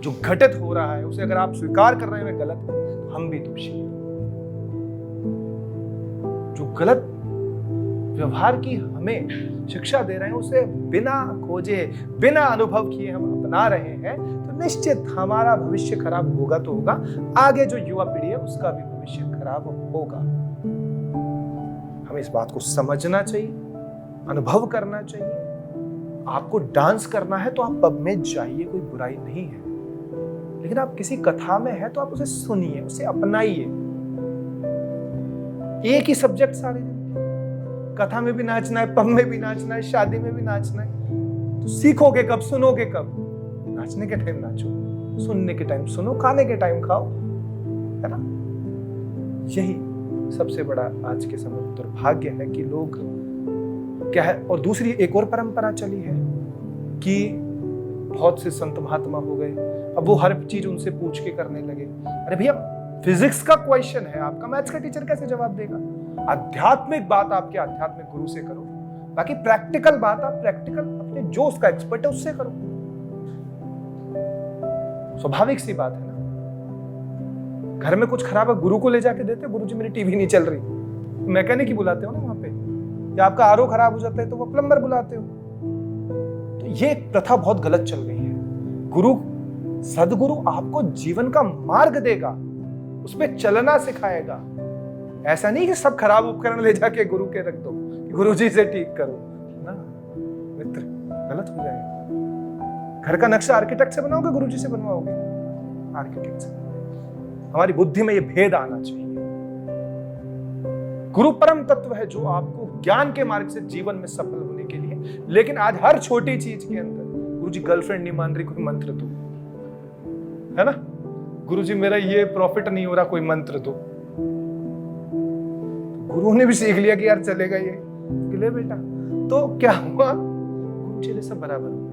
जो घटित हो रहा है उसे अगर आप स्वीकार कर रहे हैं गलत, तो हम भी दोषी हैं। जो गलत व्यवहार की हमें शिक्षा दे रहे हैं उसे बिना खोजे, बिना अनुभव किए हम अपना रहे हैं, तो निश्चित हमारा भविष्य खराब होगा तो होगा, आगे जो युवा पीढ़ी है उसका भी भविष्य खराब होगा। हमें इस बात को समझना चाहिए, अनुभव करना चाहिए। आपको डांस करना है तो आप पब में जाइए, कोई बुराई नहीं है, लेकिन आप किसी कथा में है तो आप उसे सुनिए, उसे अपनाइए। एक ही सब्जेक्ट सारे दिन, कथा में भी नाचना है, पब में भी नाचना है, शादी में भी नाचना है, तो सीखोगे कब, सुनोगे कब? नाचने के टाइम नाचो, सुनने के टाइम सुनो, खाने के टाइम खाओ, है ना? यही सबसे बड़ा आज के समय में दुर्भाग्य है कि लोग क्या है। और दूसरी एक और परंपरा चली है कि बहुत से संत महात्मा हो गए, अब वो हर चीज उनसे पूछ के करने लगे। अरे भैया फिजिक्स का क्वेश्चन है आपका, मैथ्स का टीचर कैसे जवाब देगा? आध्यात्मिक बात आपके आध्यात्मिक गुरु से करो, बाकी प्रैक्टिकल बात आप प्रैक्टिकल अपने जो उसका एक्सपर्ट है उससे करो। स्वाभाविक सी बात है ना। घर में कुछ खराब है, गुरु को ले जाके देते, गुरुजी मेरी टीवी नहीं चल रही, मैकेनिक ही बुलाते हो ना वहां पे, या आपका आरओ खराब हो जाता है तो वो प्लम्बर बुलाते हो। तो ये प्रथा बहुत गलत चल गई है। गुरु, सदगुरु आपको जीवन का मार्ग देगा, उस पर चलना सिखाएगा। ऐसा नहीं कि सब खराब उपकरण ले जाके गुरु के रख दो कि गुरुजी से ठीक करो ना मित्र, गलत हो जाएगा। घर का नक्शा आर्किटेक्ट से बनाओगे, गुरुजी से बनवाओगे? आर्किटेक्ट से। हमारी बुद्धि में ये भेद आना चाहिए। गुरु परम तत्व है जो आपको ज्ञान के मार्ग से जीवन में सफल होने के लिए, लेकिन आज हर छोटी चीज के अंदर गुरुजी गर्लफ्रेंड नहीं मान रही, कोई मंत्र दो, है ना? गुरुजी मेरा ये प्रॉफिट नहीं हो रहा, कोई मंत्र दो। गुरु ने भी सीख लिया कि यार चलेगा ये, ले बेटा। तो क्या हुआ? गुरु चेले सब बराबर हो गए।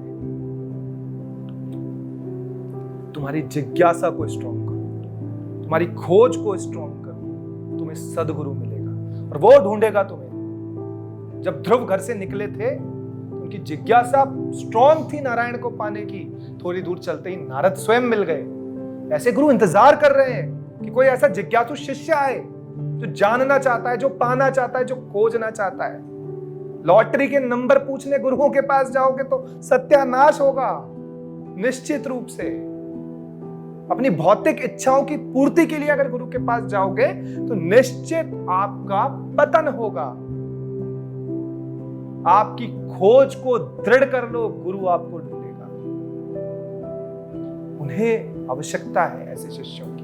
तुम्हारी जिज्ञासा को स्ट्रॉन्ग करो, तुम्हारी खोज को स्ट्रॉन्ग करो, तुम्हें सदगुरु मिलेगा और वो ढूंढेगा तुम्हें। जब ध्रुव घर से निकले थे उनकी जिज्ञासा स्ट्रॉन्ग थी नारायण को पाने की, थोड़ी दूर चलते ही नारद स्वयं मिल गए। ऐसे गुरु इंतजार कर रहे हैं कि कोई ऐसा जिज्ञासु शिष्य आए जो जानना चाहता है, जो पाना चाहता है, जो खोजना चाहता है। लॉटरी के नंबर पूछने गुरुओं के पास जाओगे तो सत्यानाश होगा निश्चित रूप से। अपनी भौतिक इच्छाओं की पूर्ति के लिए अगर गुरु के पास जाओगे तो निश्चित आपका पतन होगा। आपकी खोज को दृढ़ कर लो, गुरु आपको ढूंढेगा। उन्हें आवश्यकता है ऐसे शिष्यों की।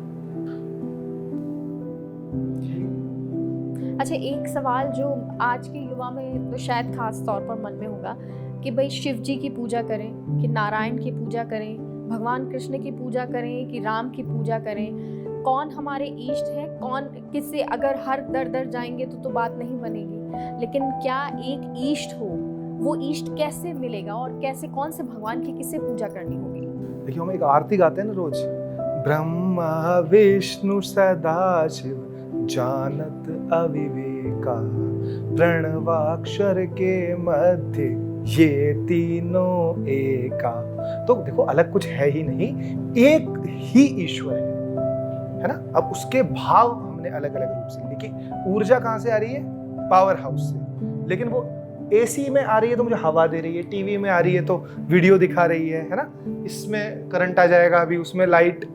अच्छा, एक सवाल जो आज के युवा में तो शायद खास तौर पर मन में होगा कि भाई शिव जी की पूजा करें कि नारायण की पूजा करें, भगवान कृष्ण की पूजा करें कि राम की पूजा करें, कौन हमारे इष्ट है, कौन किससे, अगर हर दर दर जाएंगे तो बात नहीं बनेगी। लेकिन क्या एक इष्ट हो, वो इष्ट कैसे मिलेगा और कैसे, कौन से भगवान की किससे पूजा करनी होगी? देखिए हम एक आरती गाते हैं ना रोज, ब्रह्मा विष्णु सदाशिव जानत अविवेका, प्रणवाक्षर के मध्य ये तीनों एका। तो देखो अलग कुछ है ही नहीं, एक ही ईश्वर है ना। अब उसके भाव हमने अलग अलग रूप से लिखी। ऊर्जा कहाँ से आ रही है? पावर हाउस से। लेकिन वो एसी में आ रही है तो मुझे हवा दे रही है, टीवी में आ रही है तो वीडियो दिखा रही है ना। इसमें करंट आ जाएगा अभी, उसमें लाइट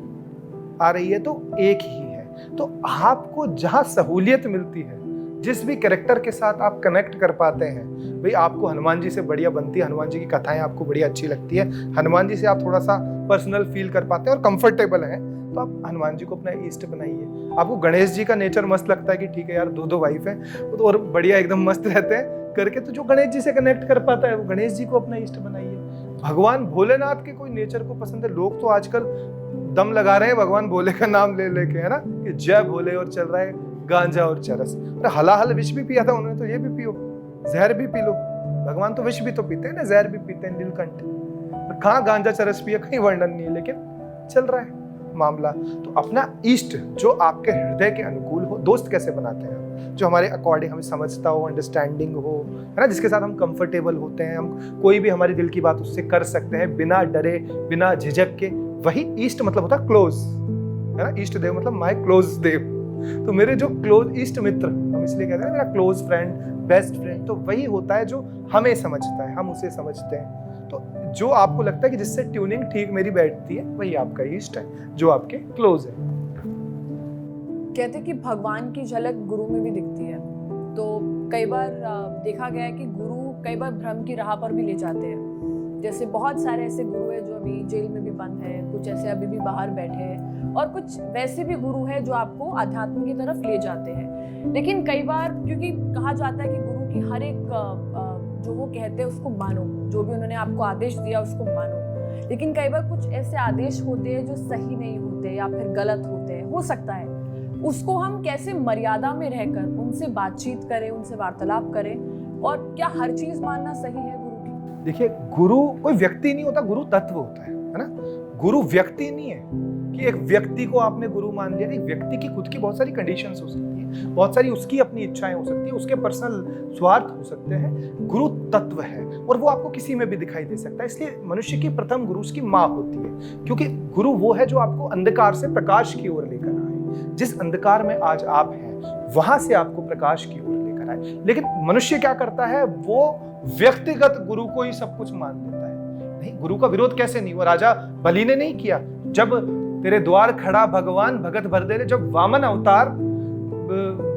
आ रही है, तो एक ही है। तो आपको जहां सहूलियत मिलती है, जिस भी कैरेक्टर के साथ आप कनेक्ट कर पाते हैं, भाई आपको हनुमान जी से बढ़िया बनती है, हनुमान जी की कथाएं आपको बढ़िया अच्छी लगती है, हनुमान जी से आप थोड़ा सा पर्सनल फील कर पाते हैं और कंफर्टेबल हैं, तो आप हनुमान जी को अपना इष्ट बनाइए। आपको गणेश जी का नेचर मस्त लगता है कि ठीक है यार, दो वाइफ है वो तो और बढ़िया एकदम मस्त रहते हैं करके, तो जो गणेश जी से कनेक्ट कर पाता है वो गणेश जी को अपना इष्ट बनाइए। भगवान भोलेनाथ के कोई नेचर को पसंद है। लोग तो आजकल दम लगा रहे हैं भगवान भोले का नाम ले लेके, है ना, कि जय भोले, और चल रहा है गांजा और चरस। अरे हलाहल विष भी पिया था उन्होंने, तो ये भी पियो, जहर भी पी लो। भगवान तो विष भी तो पीते हैं ना, जहर भी पीते हैं, नीलकंठ। कहाँ गांजा चरस पिया, कहीं वर्णन नहीं है, लेकिन चल रहा है मामला। तो अपना इष्ट जो आपके हृदय के अनुकूल हो, दोस्त कैसे बनाते हैं? जो हमारे अकॉर्डिंग हमें समझता हो, अंडरस्टैंडिंग हो, है ना, जिसके साथ हम कंफर्टेबल होते हैं, हम कोई भी हमारी दिल की बात उससे कर सकते हैं बिना डरे, बिना झिझक के, वही इष्ट मतलब होता है क्लोज, है ना। इष्ट देव मतलब माय क्लोज देव। तो मेरे जो क्लोज इष्ट मित्र, हम इसलिए कहते हैं मेरा क्लोज फ्रेंड, बेस्ट फ्रेंड, तो वही होता है जो हमें समझता है, हम उसे समझते हैं। तो जो आपको लगता है कि जिससे ट्यूनिंग ठीक मेरी बैठती है, वही आपका इष्ट है, जो आपके क्लोज है। कहते हैं कि भगवान की झलक गुरु में भी दिखती है। तो कई बार देखा गया है कि गुरु कई बार भ्रम की राह पर भी ले जाते हैं। जैसे बहुत सारे ऐसे गुरु हैं जो अभी जेल में भी बंद है, कुछ ऐसे अभी भी बाहर बैठे हैं, और कुछ वैसे भी गुरु हैं जो आपको अध्यात्म की तरफ ले जाते हैं। लेकिन कई बार, क्योंकि कहा जाता है कि गुरु की हर एक जो वो कहते हैं उसको मानो, जो भी उन्होंने आपको आदेश दिया उसको मानो। लेकिन कई बार कुछ ऐसे आदेश होते हैं जो सही नहीं होते या फिर गलत होते हैं, हो सकता है। उसको हम कैसे मर्यादा में रहकर उनसे बातचीत करें, उनसे वार्तालाप करें, और क्या हर चीज मानना सही है गुरु की? देखिए, गुरु कोई व्यक्ति नहीं होता, गुरु तत्व होता है ना। गुरु व्यक्ति नहीं है कि एक व्यक्ति को आपने गुरु मान लिया। एक व्यक्ति की खुद की बहुत सारी कंडीशंस हो सकती हैं, बहुत सारी उसकी अपनी इच्छाएं हो सकती हैं, उसके पर्सनल स्वार्थ हो सकते हैं। गुरु तत्व है और वो आपको किसी में भी दिखाई दे सकता है। इसलिए मनुष्य की प्रथम गुरु उसकी माँ होती है, क्योंकि गुरु वो है जो आपको अंधकार से प्रकाश की ओर लेकर आए। जिस अंधकार में आज आप हैं, वहां से आपको प्रकाश की ओर लेकर आए। लेकिन मनुष्य क्या करता है, वो व्यक्तिगत गुरु को ही सब कुछ मान लेता है। नहीं, गुरु का विरोध कैसे नहीं हुआ? राजा बलि ने नहीं किया। जब तेरे द्वार खड़ा भगवान भगत भर दे, जब वामन अवतार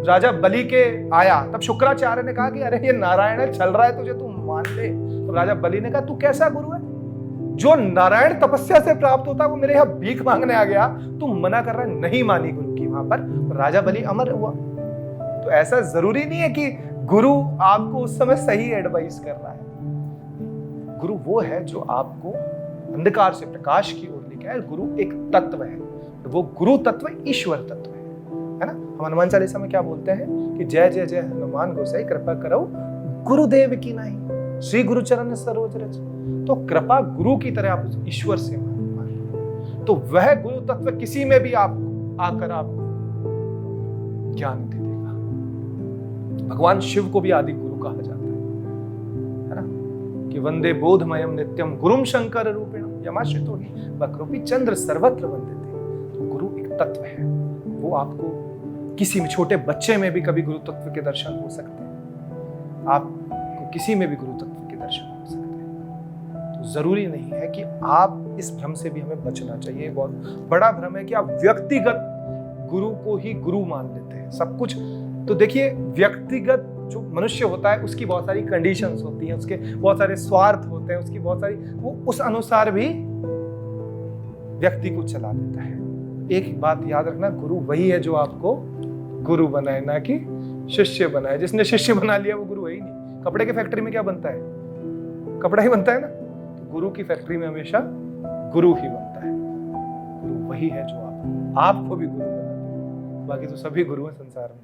राजा बलि के आया, तब शुक्राचार्य ने कहा कि अरे ये नारायण है, चल रहा है तुझे, तू मान ले। तो राजा बलि ने कहा तू कैसा गुरु है? जो नारायण तपस्या से प्राप्त होता है वो मेरे यहाँ भीख मांगने आ गया, तू मना कर रहा है। नहीं मानी गुरु की वहां पर, राजा बलि अमर हुआ। तो ऐसा जरूरी नहीं है कि गुरु आपको उस समय सही एडवाइस कर रहा है। गुरु वो है जो आपको अंधकार से प्रकाश की ओर लेके आए। गुरु एक तत्व है, वो गुरु तत्व ईश्वर तत्व है ना। हम हनुमान चालीसा में क्या बोलते हैं कि जय जय जय हनुमान गोसाई, कृपा करो गुरुदेव की नहीं, श्री गुरु चरण सरोज रज। तो कृपा गुरु की तरह आप उस ईश्वर से मानिए, तो वह गुरु तत्व किसी में भी आप आकर आपको ज्ञान दे देगा। भगवान शिव को भी आदि गुरु कहा जाता है ना, कि वंदे बोधमयम नित्यम गुरुम शंकर रूपिणम यमाश्रितो हि वक्रोपि चंद्र सर्वत्र वंदते। तो गुरु एक तत्व है, वो आपको किसी में, छोटे बच्चे में भी कभी गुरु तत्व के दर्शन हो सकते हैं, आपको किसी में भी गुरु तत्व के दर्शन हो सकते हैं। तो जरूरी नहीं है कि आप, इस भ्रम से भी हमें बचना चाहिए। बहुत बड़ा भ्रम है कि आप व्यक्तिगत गुरु को ही गुरु मान लेते हैं सब कुछ। तो देखिए, व्यक्तिगत जो मनुष्य होता है उसकी बहुत सारी कंडीशंस होती हैं, उसके बहुत सारे स्वार्थ होते हैं, उसकी बहुत सारी, वो उस अनुसार भी व्यक्ति को चला देता है। एक बात याद रखना, गुरु वही है जो आपको गुरु बनाए, ना कि शिष्य बनाए। जिसने शिष्य बना लिया वो गुरु है ही नहीं। कपड़े के फैक्ट्री में क्या बनता है? कपड़ा ही बनता है ना। तो गुरु की फैक्ट्री में हमेशा गुरु ही बनता है। गुरु वही है जो आपको भी गुरु बाकी तो सभी गुरु हैं संसार में।